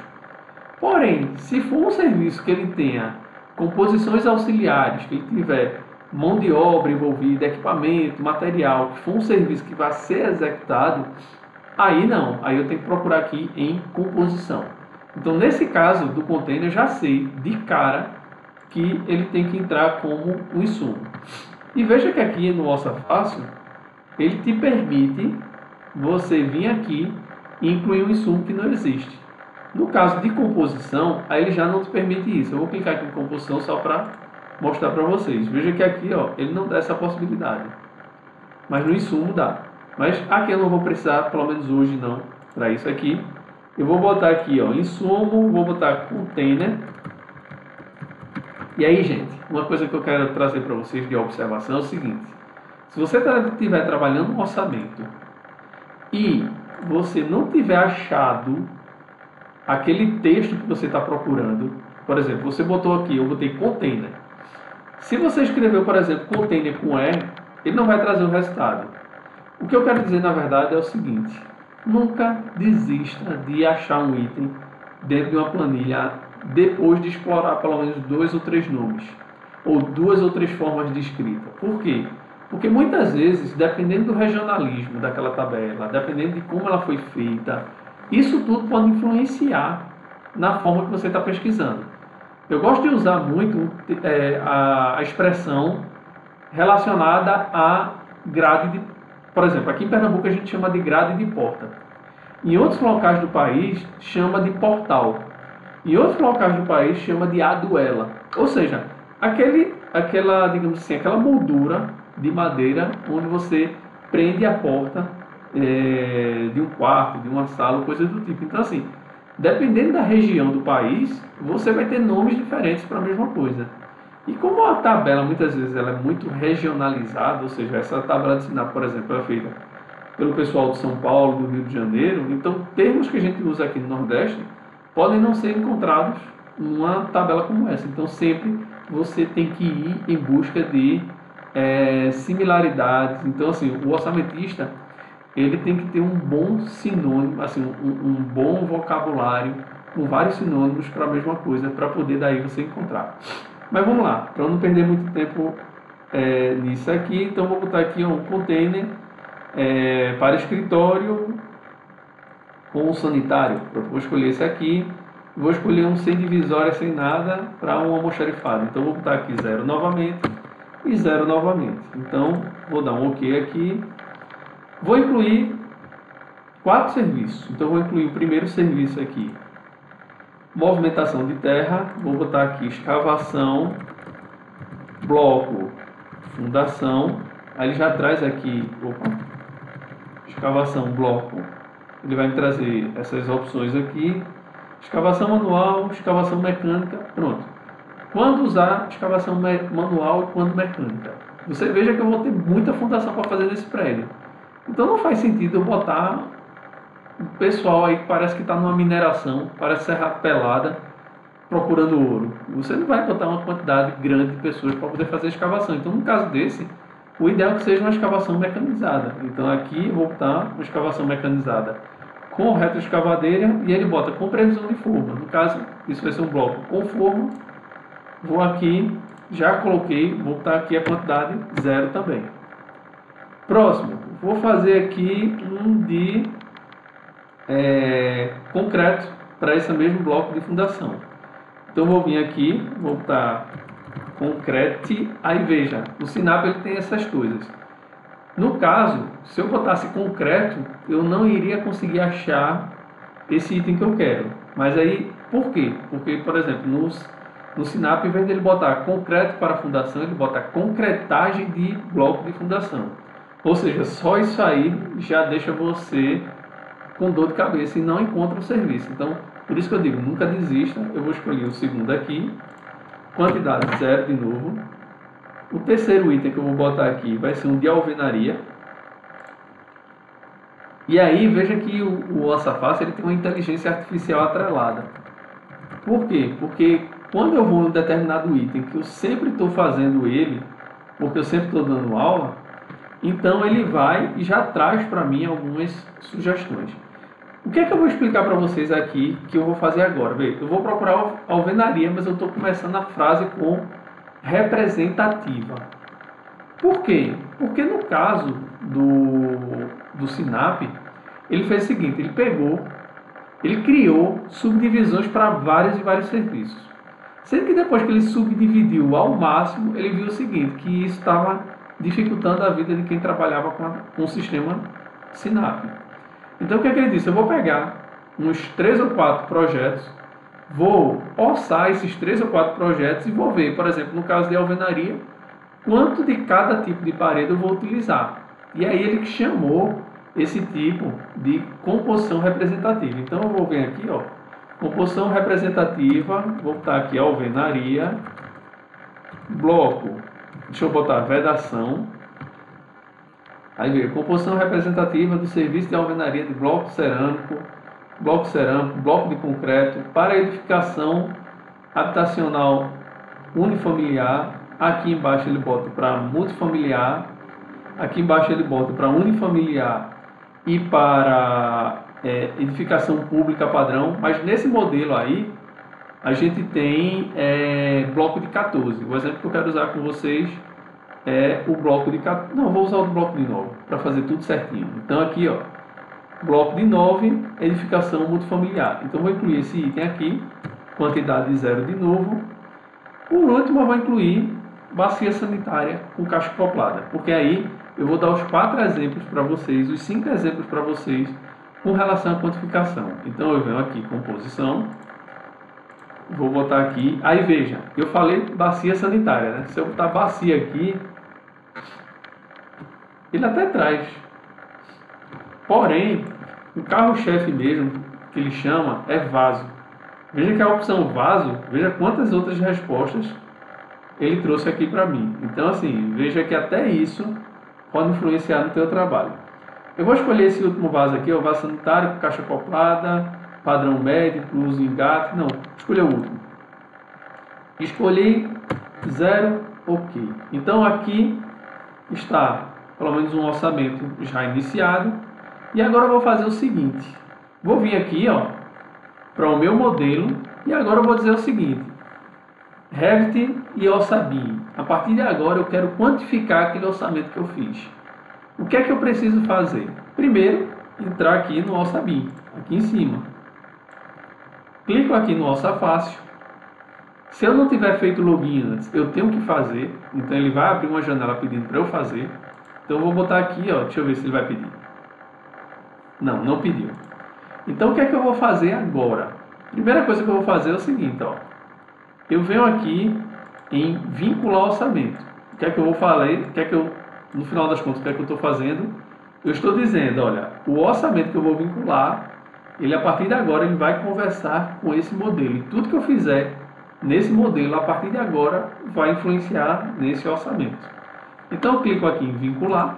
Porém, se for um serviço que ele tenha composições auxiliares, que ele tiver mão de obra envolvida, equipamento, material, que for um serviço que vai ser executado, aí não, aí eu tenho que procurar aqui em composição. Então, nesse caso do container, eu já sei de cara que ele tem que entrar como um insumo. E veja que aqui no Orça Fácil, ele te permite você vir aqui e incluir um insumo que não existe. No caso de composição, aí ele já não te permite isso. Eu vou clicar aqui em composição só para mostrar para vocês. Veja que aqui, ó, ele não dá essa possibilidade. mas no insumo dá. Mas aqui eu não vou precisar, pelo menos hoje não, para isso aqui. Eu vou botar aqui, ó, insumo, vou botar container. E aí, gente, uma coisa que eu quero trazer para vocês de observação é o seguinte. Se você estiver trabalhando um orçamento e você não tiver achado aquele texto que você está procurando, por exemplo, você botou aqui, eu botei container. Se você escreveu, por exemplo, container com E, ele não vai trazer o resultado. O que eu quero dizer, na verdade, é o seguinte. Nunca desista de achar um item dentro de uma planilha depois de explorar pelo menos 2 ou 3 nomes. Ou 2 ou 3 formas de escrita. Por quê? Porque muitas vezes, dependendo do regionalismo daquela tabela, dependendo de como ela foi feita, isso tudo pode influenciar na forma que você está pesquisando. Eu gosto de usar muito a expressão relacionada a grade de... Por exemplo, aqui em Pernambuco a gente chama de grade de porta. Em outros locais do país chama de portal. Em outros locais do país chama de aduela. Ou seja, aquela, digamos assim, aquela moldura de madeira onde você prende a porta de um quarto, de uma sala, coisa do tipo. Então, assim, dependendo da região do país, você vai ter nomes diferentes para a mesma coisa. E como a tabela, muitas vezes, ela é muito regionalizada, ou seja, essa tabela de Sinap, por exemplo, é feita pelo pessoal de São Paulo, do Rio de Janeiro, então termos que a gente usa aqui no Nordeste podem não ser encontrados numa tabela como essa. Então, sempre você tem que ir em busca de similaridades. Então, assim, o orçamentista, ele tem que ter um bom sinônimo, assim, um bom vocabulário, com vários sinônimos para a mesma coisa, para poder daí você encontrar. Mas vamos lá, para não perder muito tempo nisso aqui, então vou botar aqui um container para escritório com sanitário. Vou escolher esse aqui, vou escolher um sem divisória, sem nada, para um almoxarifado. Então vou botar aqui 0 novamente e 0 novamente. Então vou dar um OK aqui. Vou incluir 4 serviços. Então vou incluir o primeiro serviço aqui, movimentação de terra. Vou botar aqui escavação, bloco, fundação. Aí ele já traz aqui, escavação, bloco. Ele vai me trazer essas opções aqui. Escavação manual, escavação mecânica, pronto. Quando usar escavação manual e quando mecânica? Você veja que eu vou ter muita fundação para fazer nesse prédio. Então não faz sentido eu botar o pessoal aí que parece que está numa mineração, parece serra pelada, procurando ouro. Você não vai botar uma quantidade grande de pessoas para poder fazer escavação. Então, no caso desse, o ideal é que seja uma escavação mecanizada. Então, aqui eu vou botar uma escavação mecanizada com retroescavadeira e ele bota com previsão de forma. No caso, isso vai ser um bloco com forma. Vou aqui, já coloquei, vou botar aqui a quantidade 0 também. Próximo, vou fazer aqui um de concreto para esse mesmo bloco de fundação. Então vou vir aqui, vou botar concreto, aí veja, o Sinap ele tem essas coisas. No caso, se eu botasse concreto, eu não iria conseguir achar esse item que eu quero. Mas aí, por quê? Porque, por exemplo, no Sinap, em vez dele botar concreto para fundação, ele bota concretagem de bloco de fundação. Ou seja, só isso aí já deixa você com dor de cabeça e não encontra o serviço. Então, por isso que eu digo, nunca desista. Eu vou escolher o segundo aqui, quantidade 0 de novo. O terceiro item que eu vou botar aqui vai ser um de alvenaria. E aí, veja que o OrçaFácil ele tem uma inteligência artificial atrelada. Por quê? Porque quando eu vou em um determinado item, que eu sempre estou fazendo ele, porque eu sempre estou dando aula, então ele vai e já traz para mim algumas sugestões. O que é que eu vou explicar para vocês aqui, que eu vou fazer agora? Veja, eu vou procurar alvenaria, mas eu estou começando a frase com representativa. Por quê? Porque no caso do Sinap, ele fez o seguinte, ele criou subdivisões para vários e vários serviços. Sendo que depois que ele subdividiu ao máximo, ele viu o seguinte, que isso estava dificultando a vida de quem trabalhava com o sistema Sinap. Então o que é que ele disse? Eu vou pegar uns 3 ou 4 projetos, vou orçar esses 3 ou 4 projetos e vou ver, por exemplo, no caso de alvenaria, quanto de cada tipo de parede eu vou utilizar. E aí ele chamou esse tipo de composição representativa. Então eu vou vir aqui, ó, composição representativa, vou botar aqui alvenaria, bloco, deixa eu botar vedação. Aí veio composição representativa do serviço de alvenaria de bloco cerâmico, bloco de concreto para edificação habitacional unifamiliar. Aqui embaixo ele bota para multifamiliar, aqui embaixo ele bota para unifamiliar e para edificação pública padrão, mas nesse modelo aí a gente tem bloco de 14. O exemplo que eu quero usar com vocês é o bloco de 14. Não, vou usar o bloco de 9 para fazer tudo certinho. Então aqui, ó, bloco de 9, edificação multifamiliar. Então vou incluir esse item aqui, quantidade de 0 de novo. Por último, eu vou incluir bacia sanitária com caixa acoplada, porque aí eu vou dar os 4 exemplos para vocês, os 5 exemplos para vocês com relação à quantificação. Então eu venho aqui, composição, vou botar aqui, aí veja, eu falei bacia sanitária, né? Se eu botar bacia aqui, ele até traz, porém, o carro-chefe mesmo, que ele chama, é vaso. Veja que a opção vaso, veja quantas outras respostas ele trouxe aqui para mim. Então assim, veja que até isso pode influenciar no teu trabalho. Eu vou escolher esse último vaso aqui, o vaso sanitário, com caixa acoplada, padrão médio, uso engate, não, escolhi o último. Escolhi 0, ok. Então aqui está pelo menos um orçamento já iniciado. E agora eu vou fazer o seguinte, vou vir aqui, ó, para o meu modelo, e agora eu vou dizer o seguinte, Revit e Orçabim. A partir de agora eu quero quantificar aquele orçamento que eu fiz. O que é que eu preciso fazer? Primeiro, entrar aqui no Orçabim, aqui em cima. Clico aqui no Orça Fácil. Se eu não tiver feito login antes, eu tenho que fazer. Então ele vai abrir uma janela pedindo para eu fazer. Então eu vou botar aqui, ó, deixa eu ver se ele vai pedir. Não, não pediu. Então o que é que eu vou fazer agora? Primeira coisa que eu vou fazer é o seguinte, ó. Eu venho aqui em vincular orçamento. O que é que eu vou falar? O que é que eu, no final das contas, o que é que eu estou fazendo? Eu estou dizendo, olha, o orçamento que eu vou vincular, ele a partir de agora ele vai conversar com esse modelo. E tudo que eu fizer nesse modelo, a partir de agora, vai influenciar nesse orçamento. Então eu clico aqui em vincular.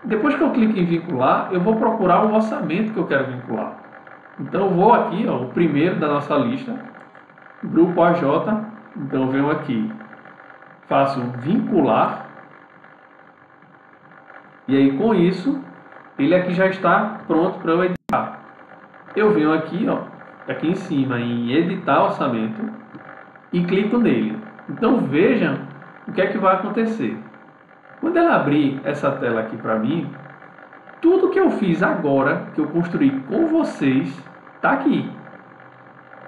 Depois que eu clico em vincular, eu vou procurar o orçamento que eu quero vincular. Então eu vou aqui, ó, o primeiro da nossa lista, grupo AJ. Então eu venho aqui, faço vincular. E aí com isso, ele aqui já está pronto para eu editar. Eu venho aqui, ó, aqui em cima em editar orçamento e clico nele. Então vejam o que é que vai acontecer. Quando ela abrir essa tela aqui para mim, tudo que eu fiz agora, que eu construí com vocês, está aqui.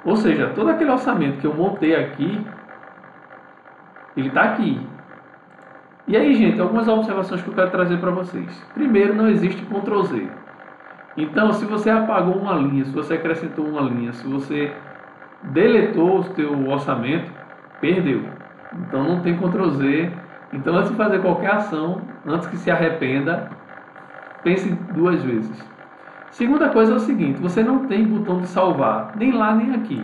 Ou seja, todo aquele orçamento que eu montei aqui, ele está aqui. E aí, gente, algumas observações que eu quero trazer para vocês. Primeiro, não existe Ctrl Z. Então, se você apagou uma linha, se você acrescentou uma linha, se você deletou o seu orçamento, perdeu. Então, não tem Ctrl Z. Então, antes de fazer qualquer ação, antes que se arrependa, pense 2 vezes. Segunda coisa é o seguinte, você não tem botão de salvar, nem lá nem aqui.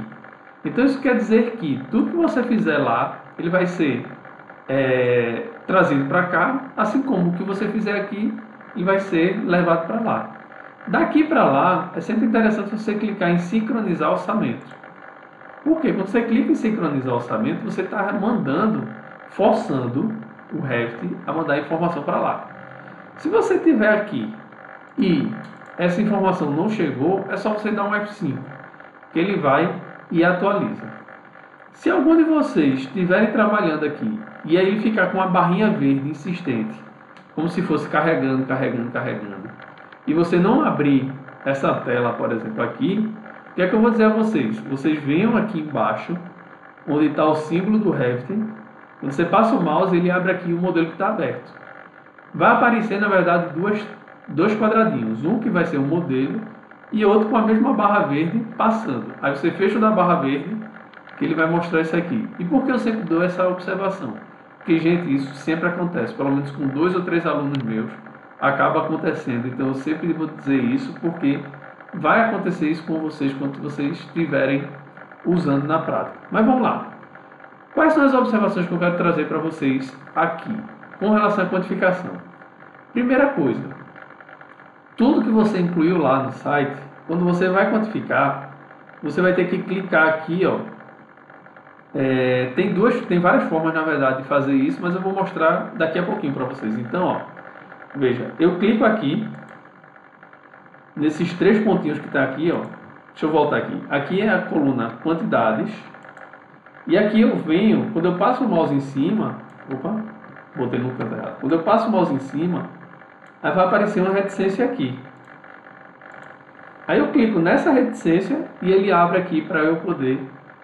Então, isso quer dizer que tudo que você fizer lá, ele vai ser trazido para cá, assim como o que você fizer aqui, ele vai ser levado para lá. Daqui para lá, é sempre interessante você clicar em sincronizar orçamento. Por quê? Quando você clica em sincronizar orçamento, você está forçando o Revit a mandar informação para lá. Se você tiver aqui e essa informação não chegou, é só você dar um F5, que ele vai e atualiza. Se algum de vocês estiverem trabalhando aqui e aí ficar com uma barrinha verde insistente, como se fosse carregando, e você não abrir essa tela, por exemplo, aqui, o que é que eu vou dizer a vocês? Vocês venham aqui embaixo, onde está o símbolo do Revit. Quando você passa o mouse, ele abre aqui o modelo que está aberto. Vai aparecer, na verdade, dois quadradinhos. Um que vai ser o modelo e outro com a mesma barra verde passando. Aí você fecha o da barra verde, que ele vai mostrar isso aqui. E por que eu sempre dou essa observação? Porque, gente, isso sempre acontece, pelo menos com 2 ou 3 alunos meus, acaba acontecendo. Então, eu sempre vou dizer isso, porque vai acontecer isso com vocês quando vocês estiverem usando na prática. Mas vamos lá. Quais são as observações que eu quero trazer para vocês aqui, com relação à quantificação? Primeira coisa, tudo que você incluiu lá no site, quando você vai quantificar, você vai ter que clicar aqui, ó. Tem várias formas, na verdade, de fazer isso, mas eu vou mostrar daqui a pouquinho para vocês. Então, ó, veja, eu clico aqui, nesses 3 pontinhos que está aqui, ó. Deixa eu voltar aqui. Aqui é a coluna quantidades. E aqui eu venho, quando eu passo o mouse em cima, opa, botei no canto errado. Quando eu passo o mouse em cima, aí vai aparecer uma reticência aqui. Aí eu clico nessa reticência e ele abre aqui para eu poder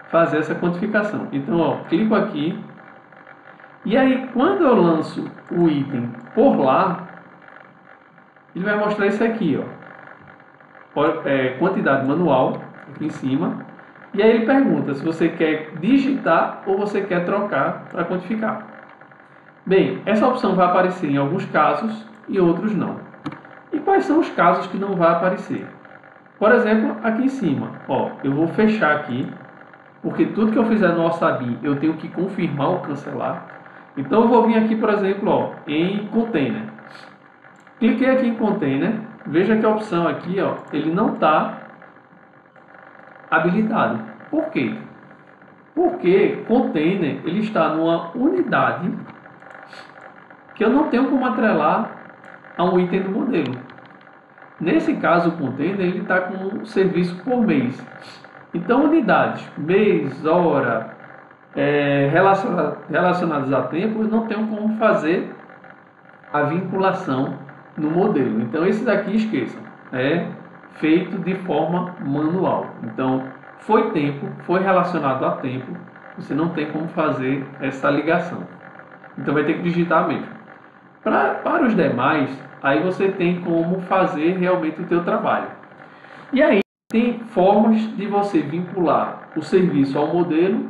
fazer essa quantificação. Então, ó, clico aqui. E aí, quando eu lanço o item por lá, ele vai mostrar isso aqui, ó. Quantidade manual, aqui em cima. E aí ele pergunta se você quer digitar ou você quer trocar para quantificar. Bem, essa opção vai aparecer em alguns casos e outros não. E quais são os casos que não vai aparecer? Por exemplo, aqui em cima, ó, eu vou fechar aqui, porque tudo que eu fizer no Wasabi eu tenho que confirmar ou cancelar. Então eu vou vir aqui, por exemplo, ó, em container. Cliquei aqui em container, veja que a opção aqui, ó, ele não está habilitado. Por quê? Porque container ele está numa unidade que eu não tenho como atrelar a um item do modelo. Nesse caso, o container ele está com um serviço por mês. Então, unidades, mês, hora, relacionadas a tempo, eu não tenho como fazer a vinculação no modelo. Então, esse daqui esqueçam. É feito de forma manual. Então, foi tempo, foi relacionado a tempo, você não tem como fazer essa ligação. Então, vai ter que digitar mesmo. Para os demais, aí você tem como fazer realmente o teu trabalho. E aí, tem formas de você vincular o serviço ao modelo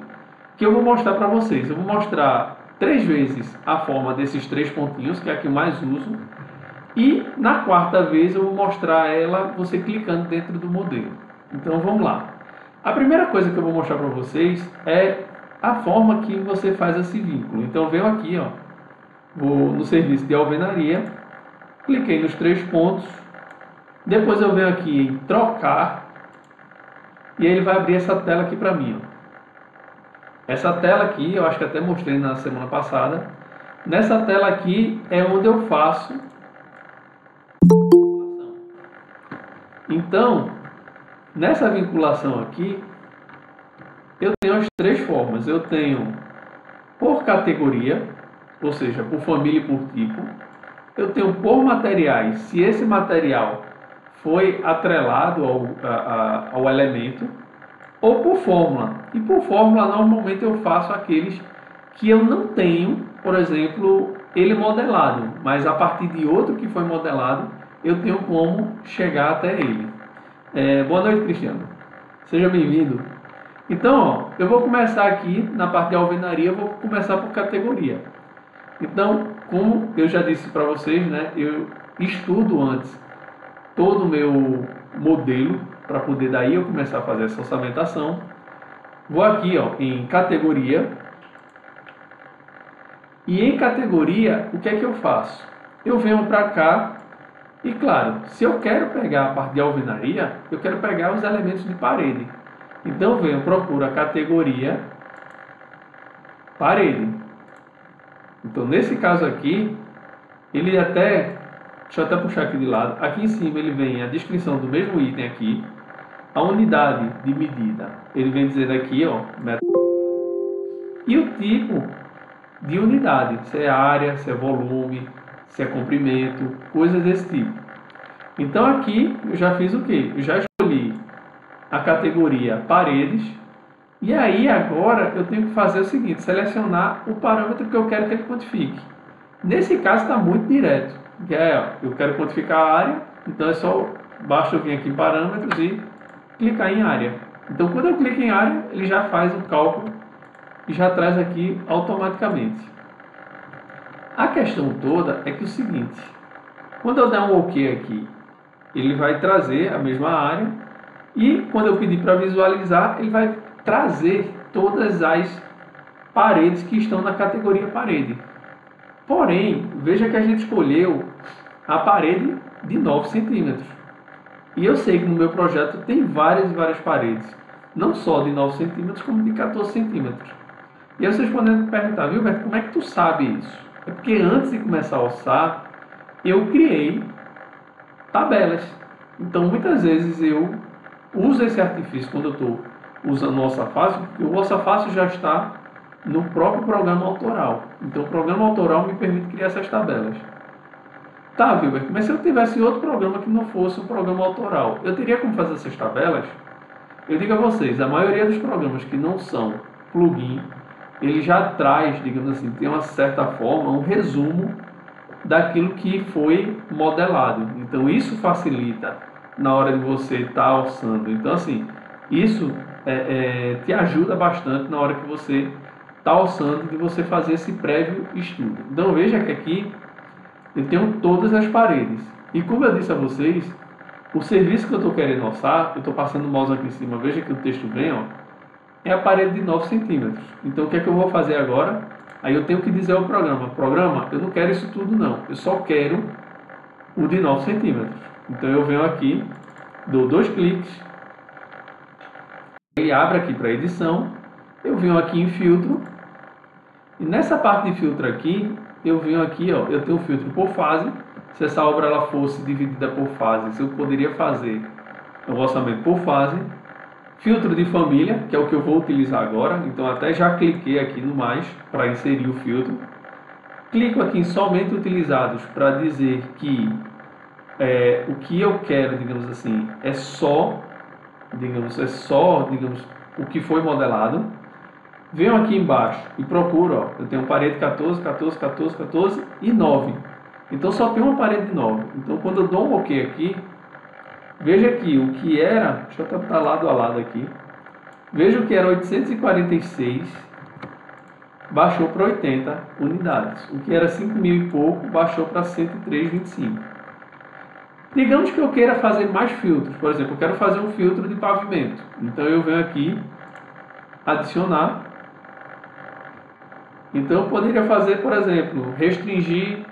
que eu vou mostrar para vocês. Eu vou mostrar 3 vezes a forma desses 3 pontinhos, que é a que eu mais uso. E na 4ª vez eu vou mostrar ela você clicando dentro do modelo. Então vamos lá. A primeira coisa que eu vou mostrar para vocês é a forma que você faz esse vínculo. Então eu venho aqui, ó, vou no serviço de alvenaria, cliquei nos 3 pontos, depois eu venho aqui em trocar e aí ele vai abrir essa tela aqui para mim, ó. Essa tela aqui, eu acho que até mostrei na semana passada. Nessa tela aqui é onde eu faço. Então, nessa vinculação aqui, eu tenho as 3 formas. Eu tenho por categoria, ou seja, por família e por tipo. Eu tenho por materiais, se esse material foi atrelado ao elemento, ou por fórmula. E por fórmula, normalmente eu faço aqueles que eu não tenho, por exemplo, ele modelado, mas a partir de outro que foi modelado, eu tenho como chegar até ele. Boa noite, Cristiano. Seja bem-vindo. Então, ó, eu vou começar aqui na parte de alvenaria, eu vou começar por categoria. Então, como eu já disse para vocês, né, eu estudo antes todo o meu modelo para poder daí eu começar a fazer essa orçamentação. Vou aqui, ó, em categoria. E em categoria, o que é que eu faço? Eu venho para cá e, claro, se eu quero pegar a parte de alvenaria, eu quero pegar os elementos de parede. Então, eu venho, procuro a categoria parede. Então, nesse caso aqui, ele até, deixa eu até puxar aqui de lado, aqui em cima ele vem a descrição do mesmo item aqui, a unidade de medida, ele vem dizendo aqui, ó, e o tipo de unidade, se é área, se é volume, se é comprimento, coisas desse tipo. Então aqui eu já fiz o quê? Eu já escolhi a categoria paredes, e aí agora eu tenho que fazer o seguinte, selecionar o parâmetro que eu quero que ele quantifique. Nesse caso está muito direto, que é, eu quero quantificar a área, então é só, basta eu vir aqui em parâmetros e clicar em área. Então quando eu clico em área, ele já faz o cálculo e já traz aqui automaticamente. A questão toda é que é o seguinte, quando eu der um OK aqui, ele vai trazer a mesma área e quando eu pedir para visualizar, ele vai trazer todas as paredes que estão na categoria parede. Porém, veja que a gente escolheu a parede de 9 centímetros. E eu sei que no meu projeto tem várias e várias paredes, não só de 9 centímetros, como de 14 centímetros. E aí vocês podem me perguntar, viu, Beto, como é que tu sabe isso? É porque antes de começar a orçar, eu criei tabelas. Então, muitas vezes eu uso esse artifício quando eu estou usando o Orça Fácil, porque o Orça Fácil já está no próprio programa autoral. Então, o programa autoral me permite criar essas tabelas. Tá, Wilber, mas se eu tivesse outro programa que não fosse um programa autoral, eu teria como fazer essas tabelas? Eu digo a vocês, a maioria dos programas que não são plugin, ele já traz, digamos assim, tem uma certa forma, um resumo daquilo que foi modelado. Então, isso facilita na hora de você estar orçando. Então, assim, isso te ajuda bastante na hora que você está orçando, de você fazer esse prévio estudo. Então, veja que aqui eu tenho todas as paredes. E como eu disse a vocês, o serviço que eu estou querendo orçar, eu estou passando o mouse aqui em cima, veja que o texto vem, ó, é a parede de 9 centímetros. Então, o que é que eu vou fazer agora? Aí eu tenho que dizer ao programa, eu não quero isso tudo não, eu só quero o de 9 centímetros. Então, eu venho aqui, dou 2 cliques, ele abre aqui para edição, eu venho aqui em filtro, e nessa parte de filtro aqui, eu venho aqui, ó, eu tenho filtro por fase. Se essa obra ela fosse dividida por fases, eu poderia fazer o orçamento por fase. Filtro de família, que é o que eu vou utilizar agora. Então, até já cliquei aqui no mais para inserir o filtro. Clico aqui em somente utilizados para dizer que o que eu quero, digamos assim, é só, digamos, o que foi modelado. Venho aqui embaixo e procuro, ó, eu tenho parede 14, 14, 14, 14 e 9. Então só tem uma parede de 9. Então quando eu dou um OK aqui, veja aqui o que era, deixa eu estar lado a lado aqui. Veja o que era 846, baixou para 80 unidades. O que era 5.000 e pouco, baixou para 103,25. Digamos que eu queira fazer mais filtros. Por exemplo, eu quero fazer um filtro de pavimento. Então eu venho aqui, adicionar. Então eu poderia fazer, por exemplo, restringir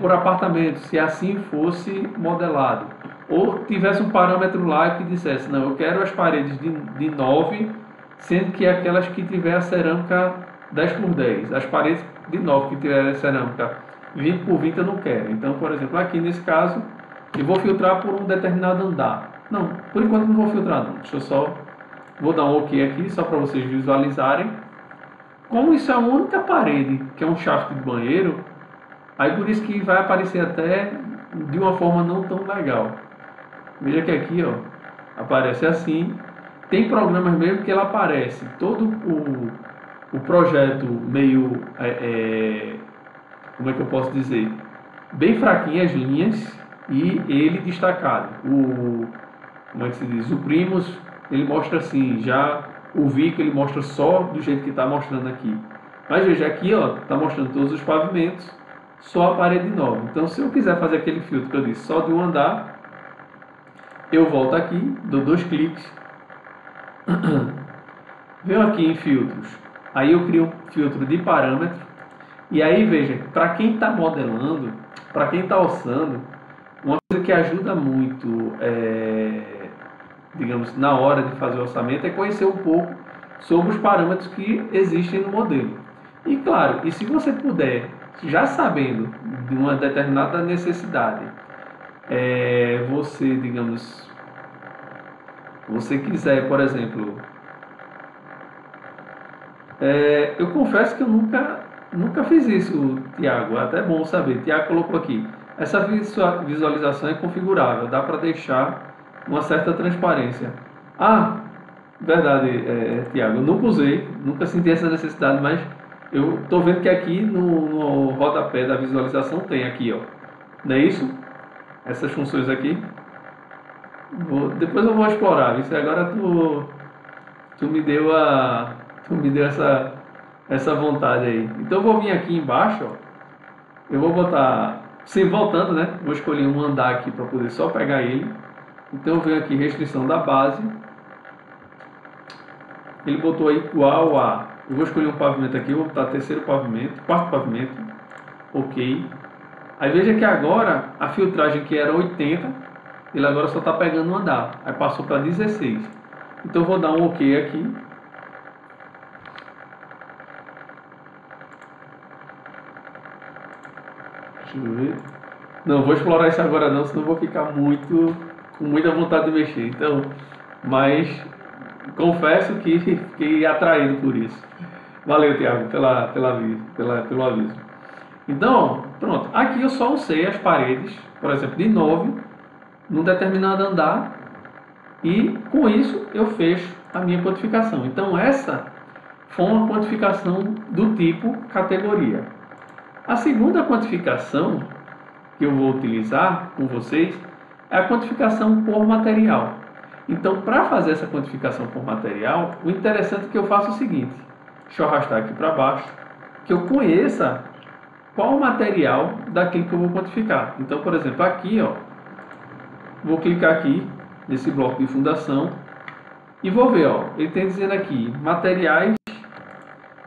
por apartamento, se assim fosse modelado. Ou tivesse um parâmetro lá que dissesse, não, eu quero as paredes de 9, sendo que aquelas que tiver a cerâmica 10 por 10. As paredes de 9 que tiver a cerâmica 20 por 20 eu não quero. Então, por exemplo, aqui nesse caso, eu vou filtrar por um determinado andar. Não, por enquanto não vou filtrar não. Deixa eu só, vou dar um OK aqui, só para vocês visualizarem. Como isso é a única parede que é um shaft de banheiro, aí por isso que vai aparecer até de uma forma não tão legal. Veja que aqui, ó, aparece assim. Tem programas mesmo que ela aparece todo o projeto meio, como é que eu posso dizer, bem fraquinho as linhas e ele destacado. Como é que se diz? O Primus, ele mostra assim, já o Vico ele mostra só do jeito que está mostrando aqui. Mas veja aqui, ó, está mostrando todos os pavimentos, só a parede nova. Então, se eu quiser fazer aquele filtro que eu disse, só de um andar, eu volto aqui, dou 2 cliques, venho aqui em filtros, aí eu crio um filtro de parâmetro, e aí veja, para quem está modelando, para quem está orçando, uma coisa que ajuda muito, digamos, na hora de fazer o orçamento, é conhecer um pouco sobre os parâmetros que existem no modelo. E claro, e se você puder, já sabendo de uma determinada necessidade, você, digamos, você quiser, por exemplo, eu confesso que eu nunca fiz isso, Tiago, é até bom saber. Tiago colocou aqui, essa visualização é configurável, dá para deixar uma certa transparência. Ah, verdade, Tiago, eu nunca usei, nunca senti essa necessidade, mas eu estou vendo que aqui no rodapé da visualização tem aqui, ó, não é isso? Essas funções aqui. Depois eu vou explorar, isso agora tu me deu essa vontade aí. Então eu vou vir aqui embaixo, ó, Eu vou botar, sim, voltando, né? Vou escolher um andar aqui para poder só pegar ele. Então eu venho aqui, restrição da base. Ele botou aí igual a... Eu vou escolher um pavimento aqui, vou botar terceiro pavimento, quarto pavimento. Ok. Aí veja que agora a filtragem que era 80, ele agora só está pegando um andar. Aí passou para 16. Então eu vou dar um ok aqui. Deixa eu ver. Não, vou explorar isso agora não, senão eu vou ficar com muita vontade de mexer. Então, mas confesso que fiquei atraído por isso. Valeu, Thiago, pelo aviso. Então, pronto. Aqui eu só usei as paredes, por exemplo, de 9, num determinado andar, e com isso eu fecho a minha quantificação. Então, essa foi uma quantificação do tipo categoria. A segunda quantificação que eu vou utilizar com vocês é a quantificação por material. Então, para fazer essa quantificação por material, o interessante é que eu faça o seguinte. Deixa eu arrastar aqui para baixo, que eu conheça qual o material daquilo que eu vou quantificar. Então, por exemplo, aqui, ó, vou clicar aqui nesse bloco de fundação e vou ver, ó, ele tem dizendo aqui materiais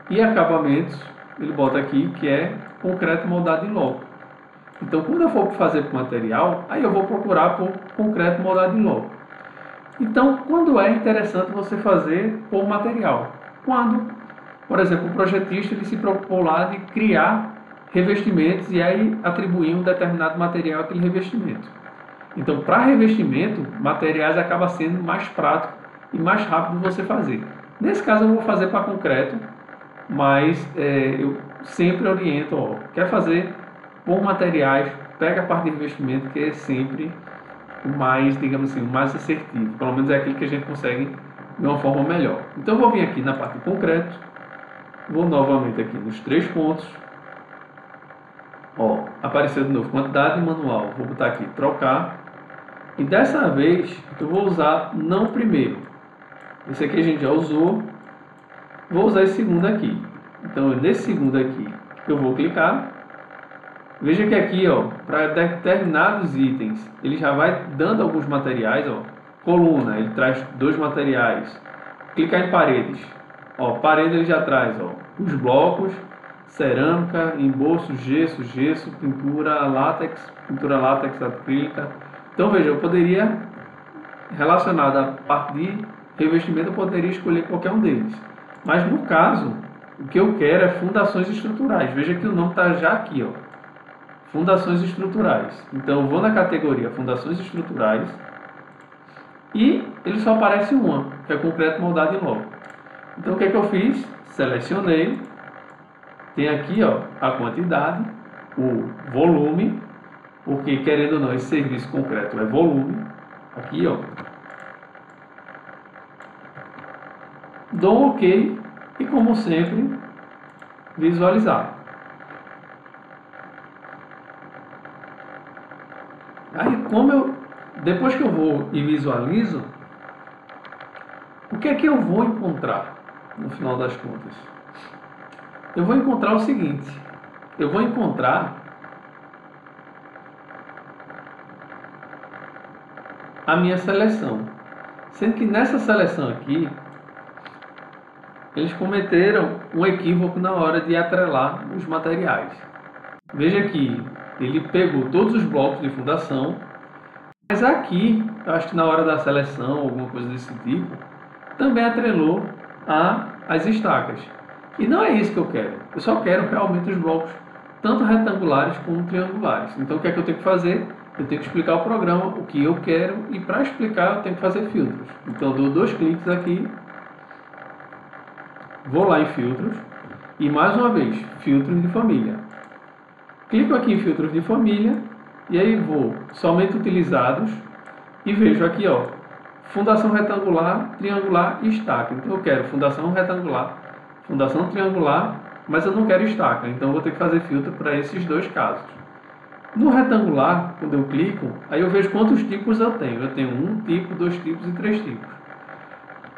e acabamentos. Ele bota aqui que é concreto moldado em loco. Então, quando eu for fazer por material, aí eu vou procurar por concreto moldado em loco. Então, quando é interessante você fazer por material? Quando, por exemplo, o projetista ele se preocupou lá de criar revestimentos e aí atribuir um determinado material àquele revestimento. Então, para revestimento, materiais acaba sendo mais prático e mais rápido você fazer. Nesse caso, eu vou fazer para concreto, mas eu sempre oriento, ó, quer fazer por materiais, pega a parte de revestimento, que é sempre o mais, digamos assim, o mais assertivo. Pelo menos é aquilo que a gente consegue de uma forma melhor. Então eu vou vir aqui na parte de concreto, vou novamente aqui nos 3 pontos. Ó, apareceu de novo quantidade manual, vou botar aqui trocar. E dessa vez eu vou usar não primeiro. Esse aqui a gente já usou. Vou usar esse segundo aqui. Então nesse segundo aqui eu vou clicar. Veja que aqui, ó, para determinados itens, ele já vai dando alguns materiais, ó. Coluna, ele traz 2 materiais. Clicar em paredes. Ó, parede ele já traz, ó, os blocos, cerâmica, embolso, gesso, pintura látex acrílica. Então veja, eu poderia, relacionado à parte de revestimento, eu poderia escolher qualquer um deles. Mas no caso, o que eu quero é fundações estruturais. Veja que o nome está já aqui, ó. Fundações estruturais. Então eu vou na categoria fundações estruturais e ele só aparece uma, que é concreto moldado em loco. Então o que é que eu fiz? Selecionei. Tem aqui, ó, a quantidade, o volume, porque querendo ou não, esse serviço concreto é volume. Aqui, ó. Dou um OK e, como sempre, visualizar. Aí, depois que eu vou e visualizo, o que é que eu vou encontrar no final das contas? Eu vou encontrar o seguinte: eu vou encontrar a minha seleção, sendo que nessa seleção aqui eles cometeram um equívoco na hora de atrelar os materiais. Veja que ele pegou todos os blocos de fundação, mas aqui, eu acho que na hora da seleção, alguma coisa desse tipo, também atrelou as estacas. E não é isso que eu quero. Eu só quero realmente os blocos tanto retangulares como triangulares. Então o que é que eu tenho que fazer? Eu tenho que explicar o programa, o que eu quero, e para explicar eu tenho que fazer filtros. Então eu dou 2 cliques aqui, vou lá em filtros, e mais uma vez, filtros de família. Clico aqui em filtros de família, e aí vou somente utilizados, e vejo aqui, ó, fundação retangular, triangular e estaca. Então eu quero fundação retangular, fundação triangular, mas eu não quero estaca, então eu vou ter que fazer filtro para esses 2 casos. No retangular, quando eu clico, aí eu vejo quantos tipos eu tenho. Eu tenho 1 tipo, 2 tipos e 3 tipos.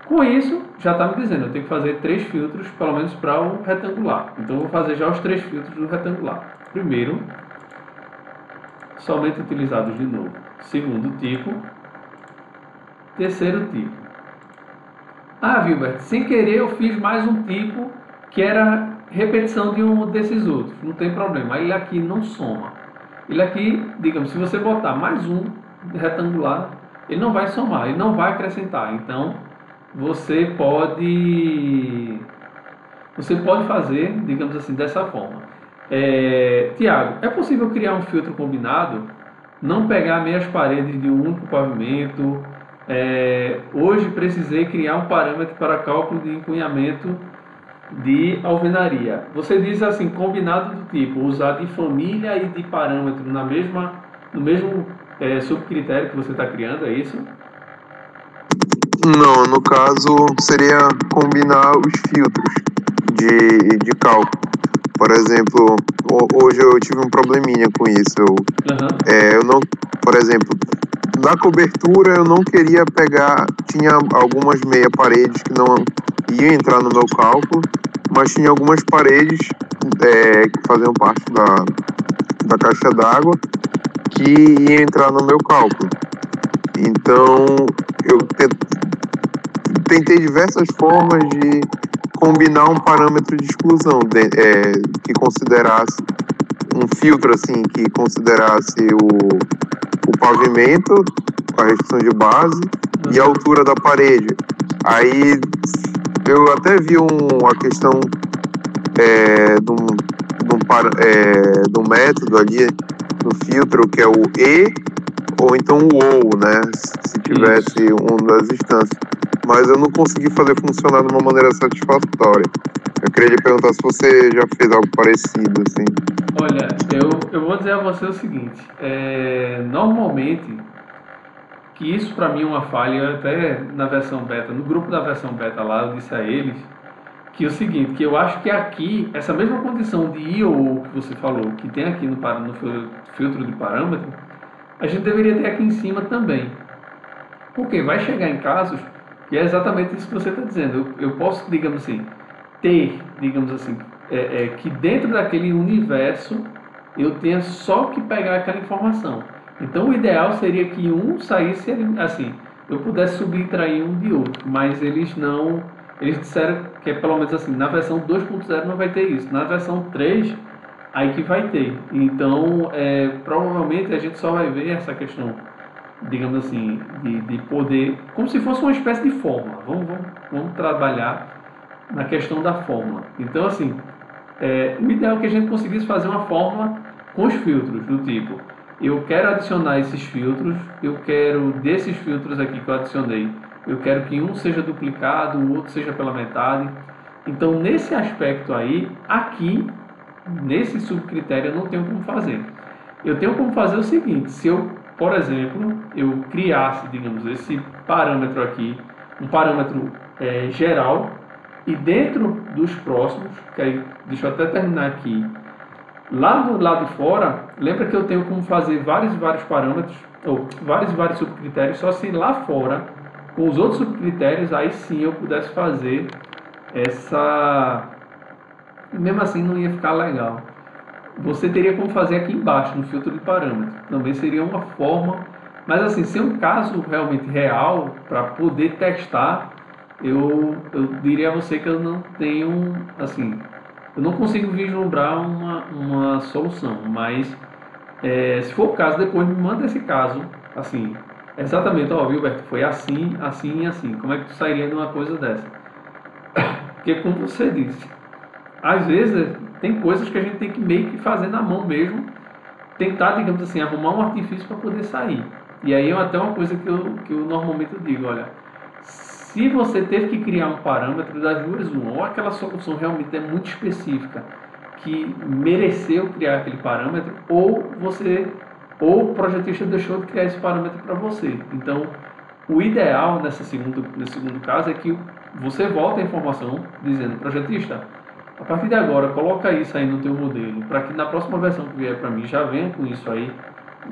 Com isso, já está me dizendo, eu tenho que fazer 3 filtros, pelo menos para o retangular. Então eu vou fazer já os 3 filtros do retangular. Primeiro, somente utilizados de novo. Segundo tipo. Terceiro tipo. Ah, Wilbert, sem querer eu fiz mais um tipo que era repetição de um desses outros. Não tem problema. Ele aqui não soma. Ele aqui, digamos, se você botar mais um retangular, ele não vai somar, ele não vai acrescentar. Então, você pode fazer, digamos assim, dessa forma. Tiago, é possível criar um filtro combinado? Não pegar meias paredes de um único pavimento? Hoje precisei criar um parâmetro para cálculo de encunhamento de alvenaria. Você diz assim, combinado do tipo, usar de família e de parâmetro no mesmo subcritério que você está criando, é isso? Não, no caso seria combinar os filtros de cálculo. Por exemplo, hoje eu tive um probleminha com isso. Eu não, por exemplo, na cobertura eu não queria pegar, tinha algumas meia paredes que não iam entrar no meu cálculo, mas tinha algumas paredes que faziam parte da caixa d'água que ia entrar no meu cálculo. Então eu tentei diversas formas de combinar um parâmetro de exclusão que considerasse um filtro assim, que considerasse o pavimento, a restrição de base e a altura da parede. Aí eu até vi a questão de um método ali no filtro, que é o E ou então o OU, né? Se tivesse uma das instâncias. Mas eu não consegui fazer funcionar de uma maneira satisfatória. Eu queria lhe perguntar se você já fez algo parecido, assim. Olha, eu vou dizer a você o seguinte, normalmente, que isso para mim é uma falha, até na versão beta, no grupo da versão beta lá, eu disse a eles, que é o seguinte, que eu acho que aqui, essa mesma condição de I ou O que você falou, que tem aqui no filtro de parâmetro, a gente deveria ter aqui em cima também. Porque vai chegar em casos que é exatamente isso que você está dizendo. Eu posso, digamos assim, ter, digamos assim, que dentro daquele universo eu tenha só que pegar aquela informação. Então o ideal seria que um saísse assim, eu pudesse subtrair um de outro, mas eles não, eles disseram que é pelo menos assim, na versão 2.0 não vai ter isso, na versão 3 aí que vai ter. Então provavelmente a gente só vai ver essa questão, digamos assim, de poder, como se fosse uma espécie de fórmula. Vamos trabalhar na questão da fórmula. Então, assim, o ideal é que a gente conseguisse fazer uma fórmula com os filtros, do tipo, eu quero adicionar esses filtros, eu quero, desses filtros aqui que eu adicionei, eu quero que um seja duplicado, o outro seja pela metade. Então, nesse aspecto aí, aqui, nesse subcritério, eu não tenho como fazer. Eu tenho como fazer o seguinte, se eu, por exemplo, eu criasse, digamos, esse parâmetro aqui, um parâmetro geral, e dentro dos próximos, que aí, deixa eu até terminar aqui, lá do lado de fora, lembra que eu tenho como fazer vários parâmetros, ou vários subcritérios, só se lá fora, com os outros subcritérios, aí sim eu pudesse fazer essa... Mesmo assim não ia ficar legal. Você teria como fazer aqui embaixo, no filtro de parâmetro. Também seria uma forma, mas assim, se é um caso realmente real, para poder testar, eu diria a você que eu não tenho, assim, eu não consigo vislumbrar uma solução, mas se for o caso, depois me manda esse caso, assim, exatamente, ó, Wilbert, foi assim, assim e assim, como é que tu sairia de uma coisa dessa? Porque como você disse, às vezes tem coisas que a gente tem que meio que fazer na mão mesmo, tentar, digamos assim, arrumar um artifício para poder sair. E aí é até uma coisa que eu normalmente digo, olha, se você teve que criar um parâmetro das duas, ou aquela solução realmente é muito específica, que mereceu criar aquele parâmetro, ou o projetista deixou de criar esse parâmetro para você. Então, o ideal nesse segundo caso é que você volte a informação dizendo, projetista, a partir de agora, coloca isso aí no teu modelo, para que na próxima versão que vier para mim já venha com isso aí,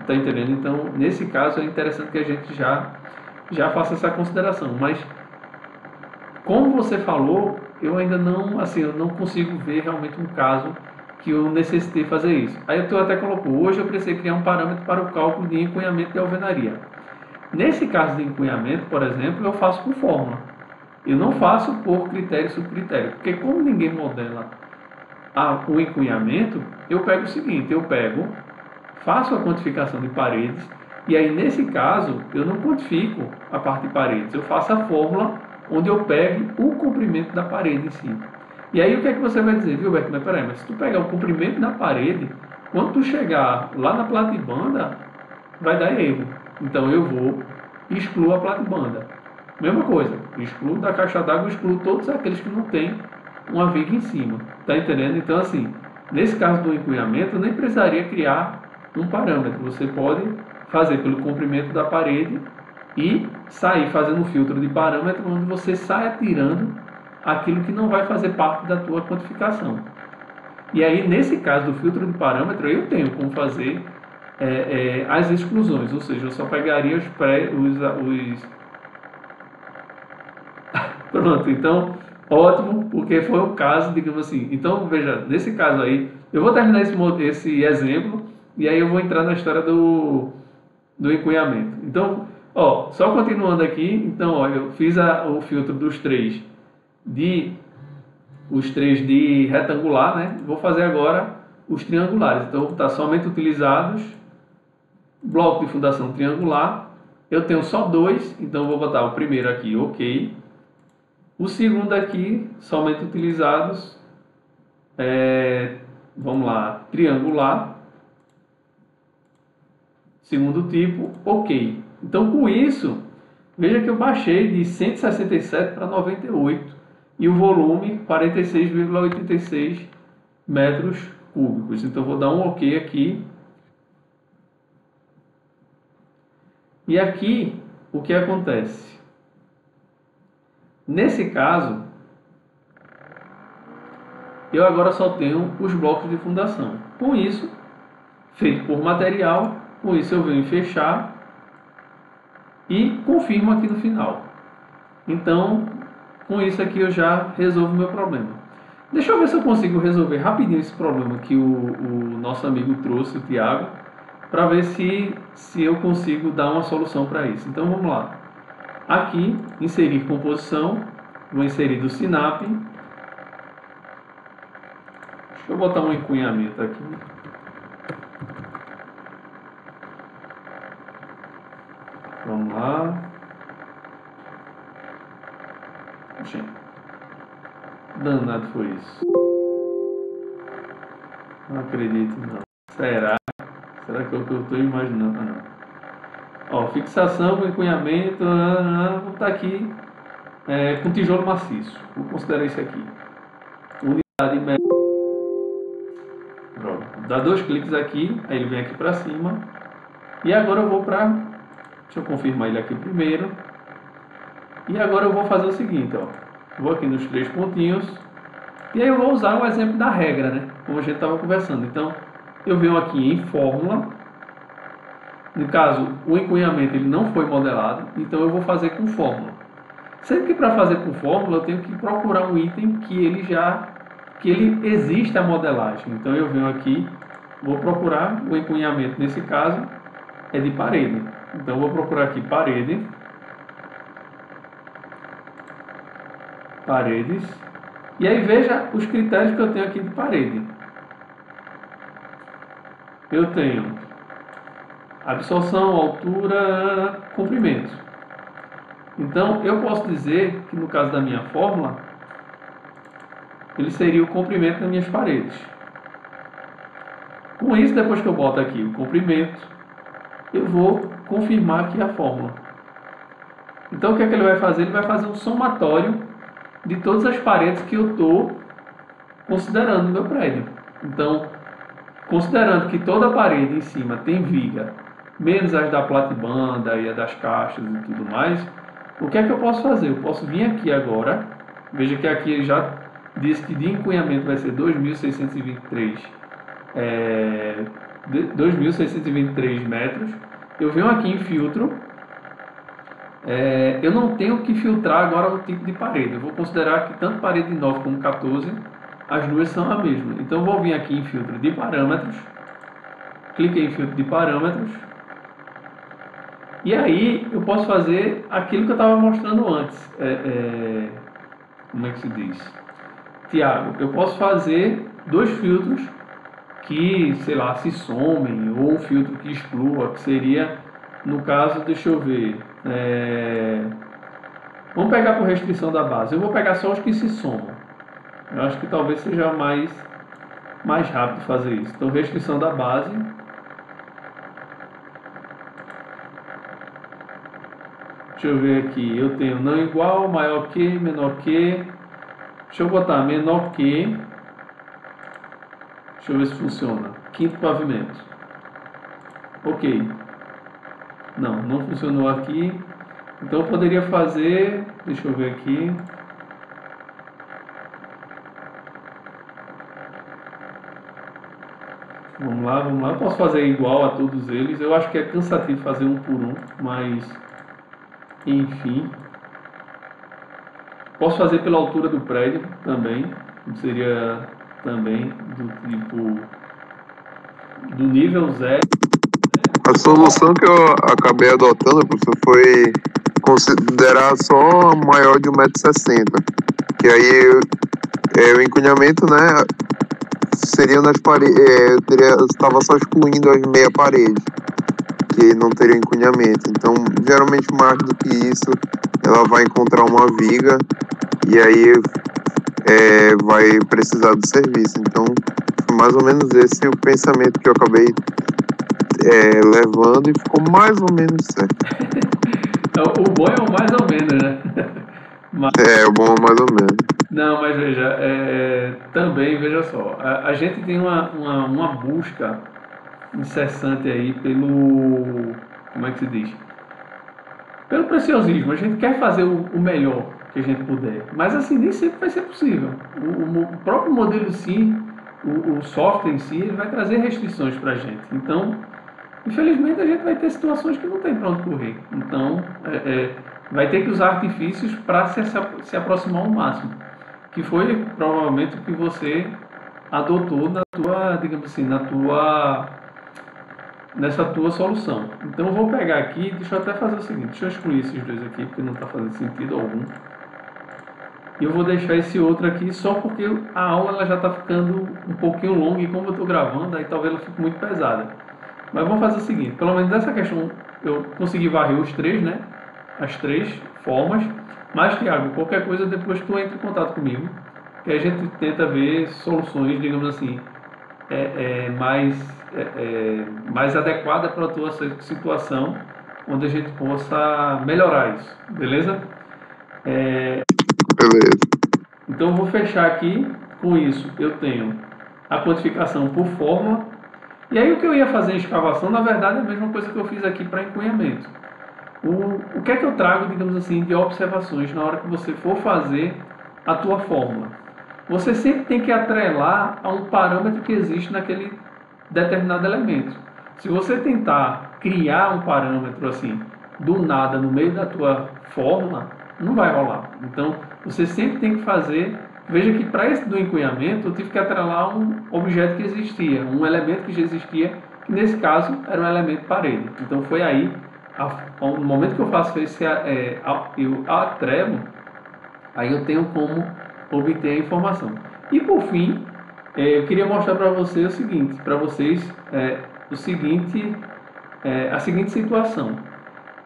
tá entendendo? Então, nesse caso, é interessante que a gente já faça essa consideração, mas como você falou, eu ainda não, assim, eu não consigo ver realmente um caso que eu necessitei fazer isso. Aí tu até colocou, hoje eu precisei criar um parâmetro para o cálculo de encunhamento de alvenaria. Nesse caso de encunhamento, por exemplo, eu faço por fórmula. Eu não faço por critério e subcritério, porque como ninguém modela o encunhamento, eu pego o seguinte, faço a quantificação de paredes, e aí nesse caso eu não quantifico a parte de paredes, eu faço a fórmula onde eu pego o comprimento da parede em si. E aí o que é que você vai dizer, viu, Beto? Mas peraí, mas se tu pegar o comprimento da parede, quando tu chegar lá na platibanda, vai dar erro. Então eu vou e excluo a platibanda. Mesma coisa, excluo da caixa d'água, excluo todos aqueles que não tem uma viga em cima. Tá entendendo? Então assim, nesse caso do encunhamento, nem precisaria criar um parâmetro. Você pode fazer pelo comprimento da parede e sair fazendo um filtro de parâmetro onde você sai tirando aquilo que não vai fazer parte da tua quantificação. E aí, nesse caso do filtro de parâmetro, eu tenho como fazer as exclusões, ou seja, eu só pegaria os Pronto, então, ótimo, porque foi o caso, digamos assim. Então, veja, nesse caso aí, eu vou terminar esse exemplo e aí eu vou entrar na história do encunhamento. Então, ó, só continuando aqui, então, ó, eu fiz o filtro dos três de retangular, né? Vou fazer agora os triangulares. Então, está somente utilizados, bloco de fundação triangular. Eu tenho só dois, então vou botar o primeiro aqui, ok. O segundo aqui, somente utilizados, vamos lá, triangular. Segundo tipo, ok. Então, com isso, veja que eu baixei de 167 para 98 e o volume 46,86 metros cúbicos. Então, vou dar um ok aqui. E aqui, o que acontece? Nesse caso, eu agora só tenho os blocos de fundação. Com isso, feito por material, com isso eu venho em fechar e confirmo aqui no final. Então, com isso aqui eu já resolvo o meu problema. Deixa eu ver se eu consigo resolver rapidinho esse problema que o nosso amigo trouxe, o Thiago, para ver se eu consigo dar uma solução para isso. Então vamos lá. Aqui, inserir composição, vou inserir do Sinap. Deixa eu botar um encunhamento aqui. Vamos lá. Gente, danado foi isso. Não acredito, não. Será? Será que é o que eu estou imaginando? Ah, não. Ó, fixação com encunhamento, vou botar aqui com tijolo maciço. Vou considerar isso aqui. Unidade média. Pronto. Dá 2 cliques aqui, aí ele vem aqui para cima. E agora eu vou para... Deixa eu confirmar ele aqui primeiro. E agora eu vou fazer o seguinte, ó. Vou aqui nos 3 pontinhos. E aí eu vou usar o exemplo da regra, né? Como a gente estava conversando. Então, eu venho aqui em fórmula. No caso, o encunhamento ele não foi modelado, então eu vou fazer com fórmula. Sempre que para fazer com fórmula, eu tenho que procurar um item que ele existe a modelagem. Então eu venho aqui, vou procurar o encunhamento, nesse caso, é de parede. Então eu vou procurar aqui parede. Paredes. E aí veja os critérios que eu tenho aqui de parede. Eu tenho absorção, altura, comprimento. Então, eu posso dizer que no caso da minha fórmula, ele seria o comprimento das minhas paredes. Com isso, depois que eu boto aqui o comprimento, eu vou confirmar aqui a fórmula. Então, o que é que ele vai fazer? Ele vai fazer um somatório de todas as paredes que eu estou considerando no meu prédio. Então, considerando que toda a parede em cima tem viga, menos as da platibanda e as das caixas e tudo mais, o que é que eu posso fazer? Eu posso vir aqui agora, veja que aqui ele já disse que de encunhamento vai ser 2.623 metros. Eu venho aqui em filtro, eu não tenho que filtrar agora o tipo de parede, eu vou considerar que tanto parede 9 como 14 as duas são a mesma. Então eu vou vir aqui em filtro de parâmetros, cliquei em filtro de parâmetros, e aí eu posso fazer aquilo que eu estava mostrando antes. Como é que se diz? Tiago, eu posso fazer dois filtros que, sei lá, se somem, ou um filtro que exclua, que seria, no caso, deixa eu ver, vamos pegar por restrição da base. Eu vou pegar só os que se somam. Eu acho que talvez seja mais rápido fazer isso. Então, restrição da base. Deixa eu ver aqui, eu tenho não igual, maior que, menor que. Deixa eu botar menor que. Deixa eu ver se funciona. Quinto pavimento. Ok. Não funcionou aqui. Então eu poderia fazer. Deixa eu ver aqui. Vamos lá. Eu posso fazer igual a todos eles. Eu acho que é cansativo fazer um por um, mas enfim. Posso fazer pela altura do prédio também. Seria também do tipo do nível 0. A solução que eu acabei adotando, professor, foi considerar só maior de 1,60 m. Que aí o encunhamento, né, seria nas paredes, eu estava só excluindo as meia paredes, que não teria encunhamento. Então, geralmente mais do que isso, ela vai encontrar uma viga e aí vai precisar do serviço. Então, foi mais ou menos esse o pensamento que eu acabei levando e ficou mais ou menos certo. Então, o bom é o mais ou menos, né? O bom é mais ou menos. Não, mas veja, também, veja só, a gente tem uma busca incessante aí pelo, como é que se diz? Pelo preciosismo. A gente quer fazer o melhor que a gente puder, mas assim, nem sempre vai ser possível. O próprio modelo em si, o software em si, ele vai trazer restrições para a gente. Então, infelizmente, a gente vai ter situações que não tem para onde correr. Então, vai ter que usar artifícios para se aproximar ao máximo, que foi provavelmente o que você adotou na tua, digamos assim, nessa tua solução. Então eu vou pegar aqui, deixa eu até fazer o seguinte, deixa eu excluir esses dois aqui, porque não está fazendo sentido algum. E eu vou deixar esse outro aqui só porque a aula ela já está ficando um pouquinho longa e como eu estou gravando, aí talvez ela fique muito pesada. Mas vamos fazer o seguinte, pelo menos nessa questão eu consegui varrer os três, né? As três formas. Mas, Thiago, qualquer coisa depois tu entra em contato comigo, que a gente tenta ver soluções, digamos assim, mais adequada para a tua situação, onde a gente possa melhorar isso, beleza? Beleza. Então eu vou fechar aqui com isso. Eu tenho a quantificação por forma, e aí o que eu ia fazer em escavação, na verdade, é a mesma coisa que eu fiz aqui para encunhamento. O que é que eu trago, digamos assim, de observações na hora que você for fazer a tua forma? Você sempre tem que atrelar a um parâmetro que existe naquele determinado elemento. Se você tentar criar um parâmetro assim, do nada, no meio da tua fórmula, não vai rolar. Então, você sempre tem que fazer... Veja que para esse do encunhamento, eu tive que atrelar um objeto que existia, um elemento que já existia, que nesse caso era um elemento parede. Então, foi aí, no momento que eu faço esse eu atrelo, aí eu tenho como obter a informação. E por fim, eu queria mostrar para você o seguinte, a seguinte situação.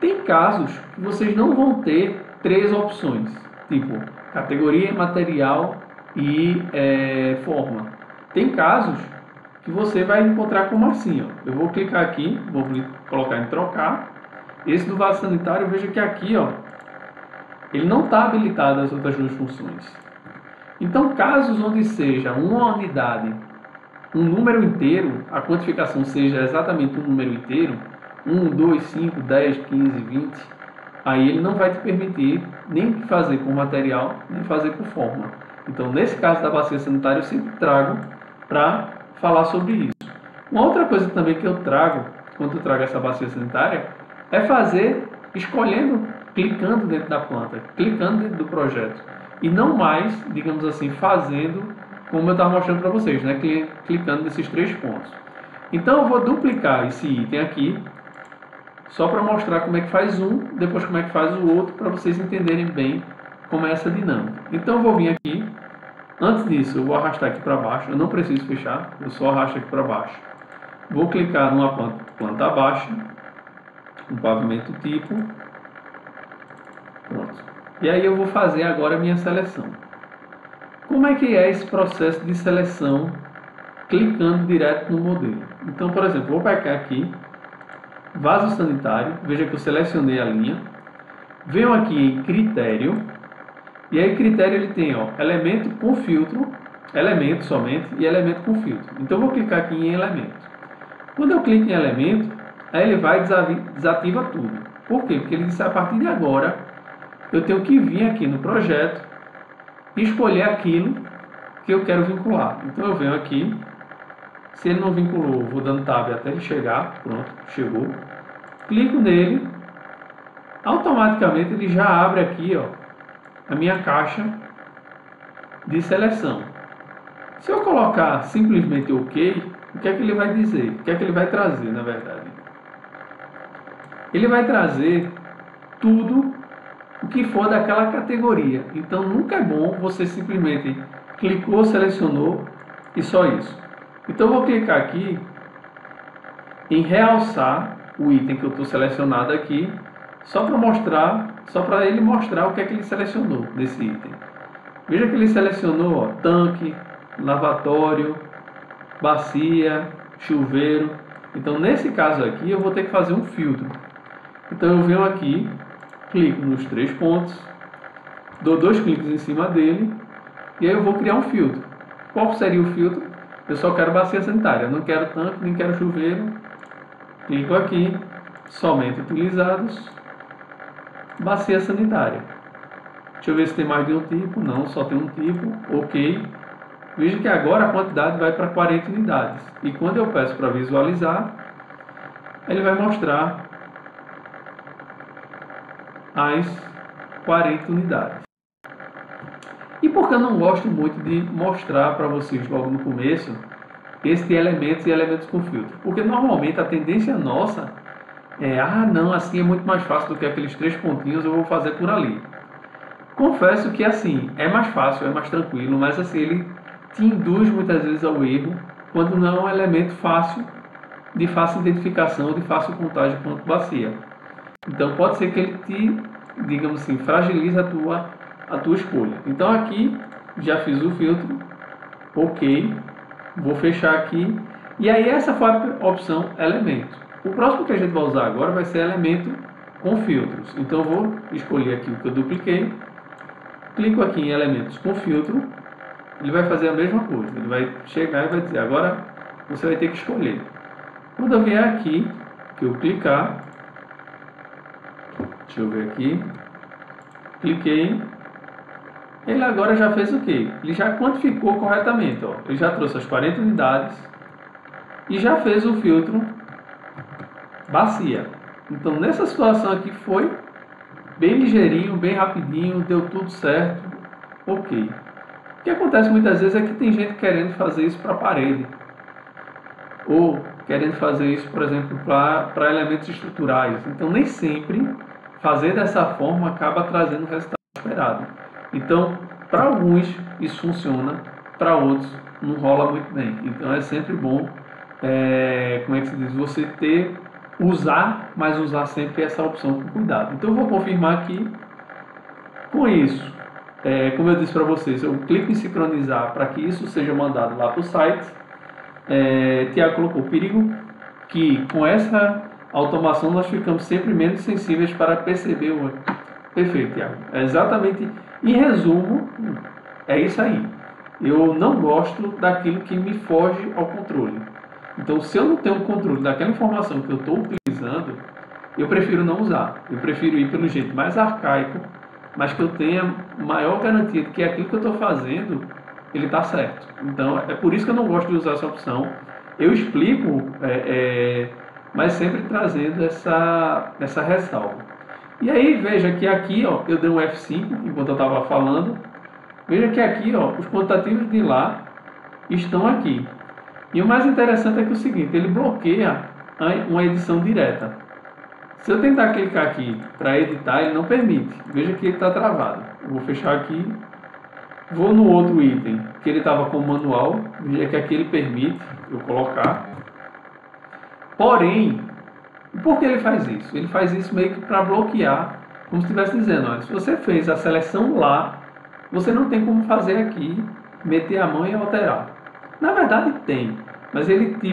Tem casos que vocês não vão ter três opções, tipo categoria, material e forma. Tem casos que você vai encontrar como assim, ó. Eu vou clicar aqui, vou colocar em trocar. Esse do vaso sanitário, veja que aqui, ó, ele não está habilitado as outras duas funções. Então, casos onde seja uma unidade, um número inteiro, a quantificação seja exatamente um número inteiro, 1, 2, 5, 10, 15, 20, aí ele não vai te permitir nem fazer por material, nem fazer por forma. Então, nesse caso da bacia sanitária, eu sempre trago para falar sobre isso. Uma outra coisa também que eu trago, quando eu trago essa bacia sanitária, é fazer, clicando dentro da planta, clicando dentro do projeto. E não mais, digamos assim, fazendo como eu estava mostrando para vocês, né? Clicando nesses 3 pontos. Então eu vou duplicar esse item aqui, só para mostrar como é que faz um, depois como é que faz o outro, para vocês entenderem bem como é essa dinâmica. Então eu vou vir aqui, antes disso eu vou arrastar aqui para baixo, eu não preciso fechar, eu só arrasto aqui para baixo. Vou clicar numa planta baixa, um pavimento tipo, pronto. E aí eu vou fazer agora a minha seleção. Como é que é esse processo de seleção clicando direto no modelo? Então, por exemplo, vou pegar aqui, vaso sanitário, veja que eu selecionei a linha, venho aqui em critério, e aí critério ele tem elemento com filtro, elemento somente e elemento com filtro. Então eu vou clicar aqui em elemento. Quando eu clico em elemento, aí ele vai desativa tudo. Por quê? Porque ele disse a partir de agora eu tenho que vir aqui no projeto e escolher aquilo que eu quero vincular. Então eu venho aqui, se ele não vinculou, vou dando tab até ele chegar, pronto, chegou. Clico nele, automaticamente ele já abre aqui a minha caixa de seleção. Se eu colocar simplesmente OK, o que é que ele vai dizer? O que é que ele vai trazer, na verdade? Ele vai trazer tudo o que for daquela categoria. Então nunca é bom você simplesmente clicou, selecionou e só isso. Então eu vou clicar aqui em realçar o item que eu estou selecionado aqui, só para ele mostrar o que é que ele selecionou nesse item. Veja que ele selecionou tanque, lavatório, bacia, chuveiro. Então nesse caso aqui eu vou ter que fazer um filtro. Então eu venho aqui, clico nos 3 pontos, dou 2 cliques em cima dele e aí eu vou criar um filtro. Qual seria o filtro? Eu só quero bacia sanitária, não quero tanque, nem quero chuveiro. Clico aqui, somente utilizados, bacia sanitária. Deixa eu ver se tem mais de um tipo. Não, só tem um tipo. OK. Veja que agora a quantidade vai para 40 unidades. E quando eu peço para visualizar, ele vai mostrar as 40 unidades. E por que eu não gosto muito de mostrar para vocês logo no começo esse de elementos e elementos com filtro? Porque normalmente a tendência nossa é, não, assim é muito mais fácil do que aqueles 3 pontinhos, eu vou fazer por ali. Confesso que assim, é mais fácil, é mais tranquilo, mas assim, ele te induz muitas vezes ao erro, quando não é um elemento fácil, de fácil identificação, de fácil contagem quanto bacia. Então pode ser que ele te, digamos assim, fragilize a tua escolha. Então aqui, já fiz o filtro, OK, vou fechar aqui, e aí essa foi a opção elemento. O próximo que a gente vai usar agora vai ser elemento com filtros. Então eu vou escolher aqui o que eu dupliquei, clico aqui em elementos com filtro, ele vai fazer a mesma coisa, ele vai chegar e vai dizer, agora você vai ter que escolher. Quando eu vier aqui, que eu clicar, deixa eu ver aqui, cliquei, ele agora já fez o quê? Ele já quantificou corretamente, ele já trouxe as 40 unidades e já fez o filtro bacia. Então nessa situação aqui foi bem ligeirinho, bem rapidinho, deu tudo certo, OK. O que acontece muitas vezes é que tem gente querendo fazer isso para a parede, ou querendo fazer isso, por exemplo, para elementos estruturais. Então nem sempre fazer dessa forma acaba trazendo o resultado esperado. Então, para alguns isso funciona, para outros não rola muito bem. Então é sempre bom, como é que se diz, você usar, mas usar sempre essa opção com cuidado. Então eu vou confirmar aqui. Com isso, como eu disse para vocês, eu clico em sincronizar para que isso seja mandado lá para o site. Tiago colocou perigo que com essa automação nós ficamos sempre menos sensíveis para perceber o erro. Perfeito, Tiago. Exatamente. Em resumo, é isso aí. Eu não gosto daquilo que me foge ao controle. Então, se eu não tenho controle daquela informação que eu estou utilizando, eu prefiro não usar. Eu prefiro ir pelo jeito mais arcaico, mas que eu tenha maior garantia de que aquilo que eu estou fazendo, ele está certo. Então, é por isso que eu não gosto de usar essa opção. Eu explico, mas sempre trazendo essa ressalva. E aí, veja que aqui, eu dei um F5 enquanto eu estava falando. Veja que aqui, os quantitativos de lá estão aqui. E o mais interessante é que é o seguinte, ele bloqueia uma edição direta. Se eu tentar clicar aqui para editar, ele não permite. Veja que ele está travado. Eu vou fechar aqui. Vou no outro item, que ele estava com o manual. Veja que aqui ele permite eu colocar. Porém, por que ele faz isso? Ele faz isso meio que para bloquear, como se estivesse dizendo, olha, se você fez a seleção lá, você não tem como fazer aqui, meter a mão e alterar. Na verdade tem, mas ele te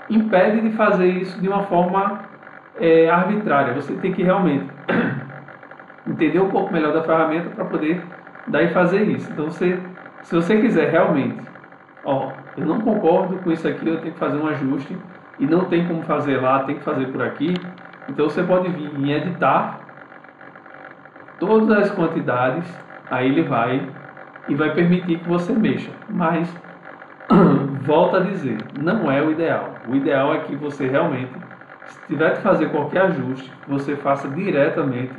impede de fazer isso de uma forma arbitrária. Você tem que realmente entender um pouco melhor da ferramenta para poder daí fazer isso. Então, se você quiser realmente, eu não concordo com isso aqui, eu tenho que fazer um ajuste e não tem como fazer lá, tem que fazer por aqui. Então, você pode vir em editar todas as quantidades, aí ele vai permitir que você mexa. Mas, volto a dizer, não é o ideal. O ideal é que você realmente, se tiver que fazer qualquer ajuste, você faça diretamente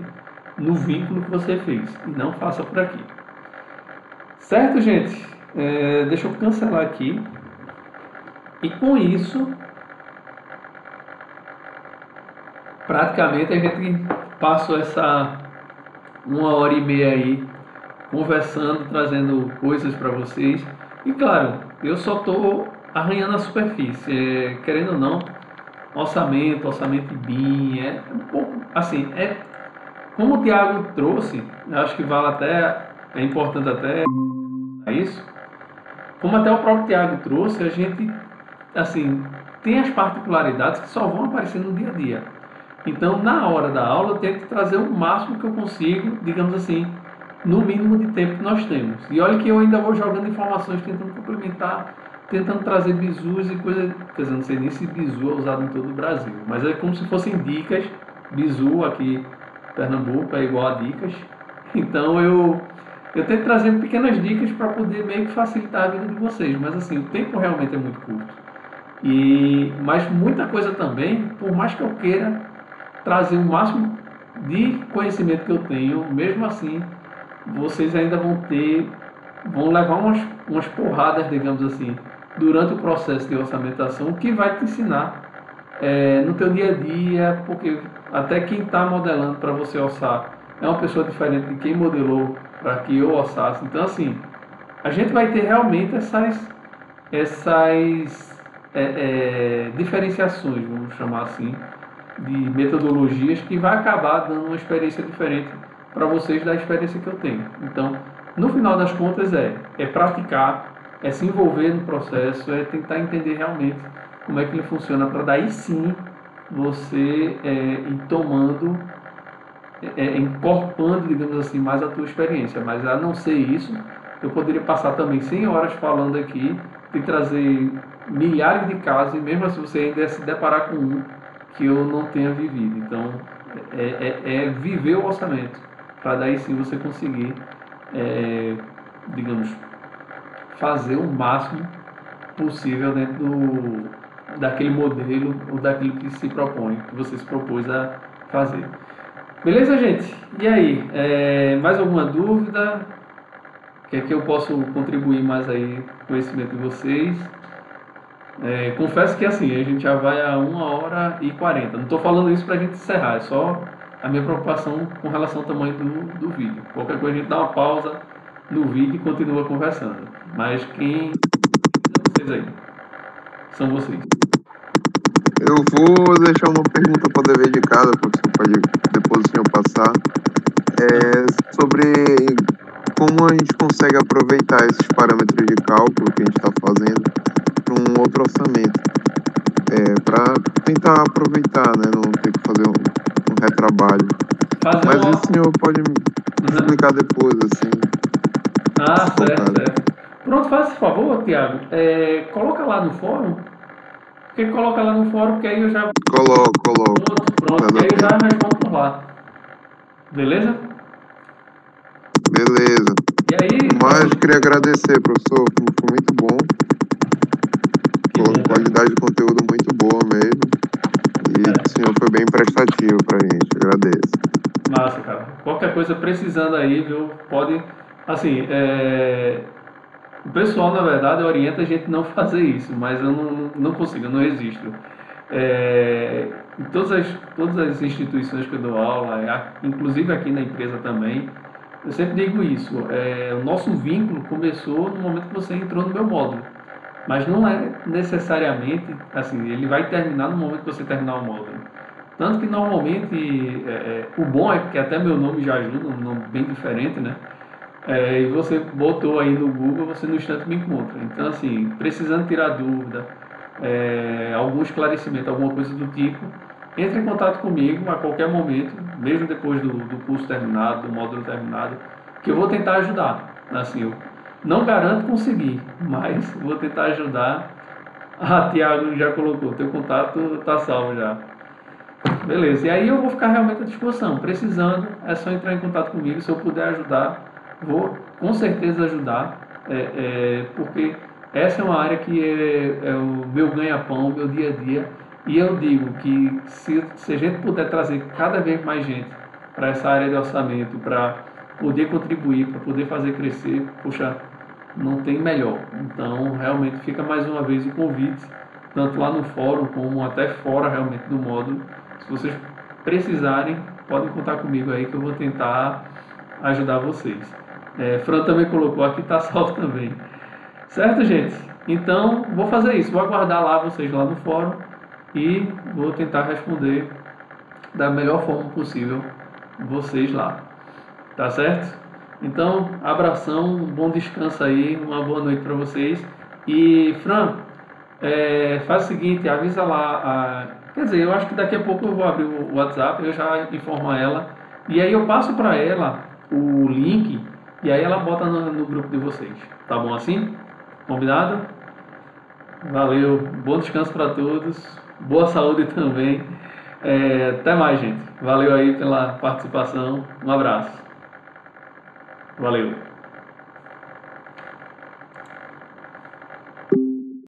no vínculo que você fez e não faça por aqui. Certo, gente? Deixa eu cancelar aqui. E com isso, praticamente a gente passou essa 1h30 aí conversando, trazendo coisas para vocês. E claro, eu só estou arranhando a superfície. Querendo ou não, orçamento BIM, um pouco assim, como o Thiago trouxe, acho que vale até, é importante até isso, como até o próprio Thiago trouxe, a gente, assim, tem as particularidades que só vão aparecer no dia a dia. Então, na hora da aula, eu tento trazer o máximo que eu consigo, digamos assim, no mínimo de tempo que nós temos. E olha que eu ainda vou jogando informações, tentando complementar, tentando trazer bizus e coisas, quer dizer, não sei nem se bizu é usado em todo o Brasil, mas é como se fossem dicas. Bizu aqui em Pernambuco é igual a dicas. Então eu tento trazer pequenas dicas para poder meio que facilitar a vida de vocês, mas assim, o tempo realmente é muito curto. Mas muita coisa também, por mais que eu queira trazer o máximo de conhecimento que eu tenho, mesmo assim, vocês ainda vão levar umas porradas, digamos assim, durante o processo de orçamentação, que vai te ensinar no teu dia a dia, porque até quem está modelando para você orçar é uma pessoa diferente de quem modelou para que eu orçasse. Então, assim, a gente vai ter realmente essas diferenciações, vamos chamar assim, de metodologias que vai acabar dando uma experiência diferente para vocês da experiência que eu tenho. Então, no final das contas, é praticar, é se envolver no processo, é tentar entender realmente como é que ele funciona, para daí sim você ir tomando, incorporando, digamos assim, mais a tua experiência. Mas a não ser isso, eu poderia passar também 100 horas falando aqui e trazer milhares de casos, e mesmo assim você ainda se deparar com um que eu não tenha vivido. Então, viver o orçamento, para daí sim você conseguir, digamos, fazer o máximo possível dentro daquele modelo ou daquilo que se propõe, que você se propôs a fazer. Beleza, gente? E aí, mais alguma dúvida? Que é que eu posso contribuir mais aí com o conhecimento de vocês? Confesso que assim, a gente já vai a 1h40. Não estou falando isso para a gente encerrar, é só a minha preocupação com relação ao tamanho do vídeo. Qualquer coisa a gente dá uma pausa no vídeo e continua conversando. Mas quem vocês aí? São vocês. Eu vou deixar uma pergunta para o dever de casa, porque você pode depois o senhor passar. Sobre como a gente consegue aproveitar esses parâmetros de cálculo que a gente está fazendo para um outro orçamento. Para tentar aproveitar, né? Não ter que fazer um retrabalho. Mas isso o senhor pode me explicar depois, assim. Certo. Pronto, faz esse favor, Thiago. Coloca lá no fórum. Porque coloca lá no fórum, que aí eu já... Coloco. Pronto, que aí eu já respondo por lá. Beleza? Beleza. E aí... Mas queria agradecer, professor. Foi muito bom. Qualidade de conteúdo muito boa mesmo. E o senhor foi bem prestativo pra gente. Agradeço. Massa, cara. Qualquer coisa precisando aí, viu? Pode... Assim, O pessoal, na verdade, orienta a gente não fazer isso, mas eu não consigo, eu não resisto. Em todas as instituições que eu dou aula, inclusive aqui na empresa também, eu sempre digo isso. O nosso vínculo começou no momento que você entrou no meu módulo, mas não é necessariamente assim, ele vai terminar no momento que você terminar o módulo. Tanto que normalmente, o bom é que até meu nome já ajuda, um nome bem diferente, né? E você botou aí no Google, você no instante me encontra. Então, assim, precisando tirar dúvida, algum esclarecimento, alguma coisa do tipo, entre em contato comigo a qualquer momento, mesmo depois do curso terminado, do módulo terminado, que eu vou tentar ajudar. Assim, eu não garanto conseguir, mas vou tentar ajudar. Tiago já colocou, teu contato está salvo já. Beleza, e aí eu vou ficar realmente à disposição. Precisando, é só entrar em contato comigo. Se eu puder ajudar, vou com certeza ajudar, porque essa é uma área que é o meu ganha-pão, o meu dia a dia. E eu digo que se a gente puder trazer cada vez mais gente para essa área de orçamento, para poder contribuir, para poder fazer crescer, poxa, não tem melhor. Então, realmente fica mais uma vez o convite, tanto lá no fórum como até fora realmente do módulo. Se vocês precisarem, podem contar comigo aí que eu vou tentar ajudar vocês. Fran também colocou, aqui está salvo também. Certo, gente? Então, vou fazer isso. Vou aguardar lá vocês lá no fórum e vou tentar responder da melhor forma possível vocês lá. Tá certo? Então, abração, um bom descanso aí, uma boa noite para vocês. E, Fran, faz o seguinte, avisa lá, quer dizer, eu acho que daqui a pouco eu vou abrir o WhatsApp, eu já informo ela, e aí eu passo para ela o link, e aí ela bota no grupo de vocês. Tá bom assim? Combinado? Valeu, bom descanso para todos, boa saúde também. Até mais, gente. Valeu aí pela participação, um abraço. Valeu.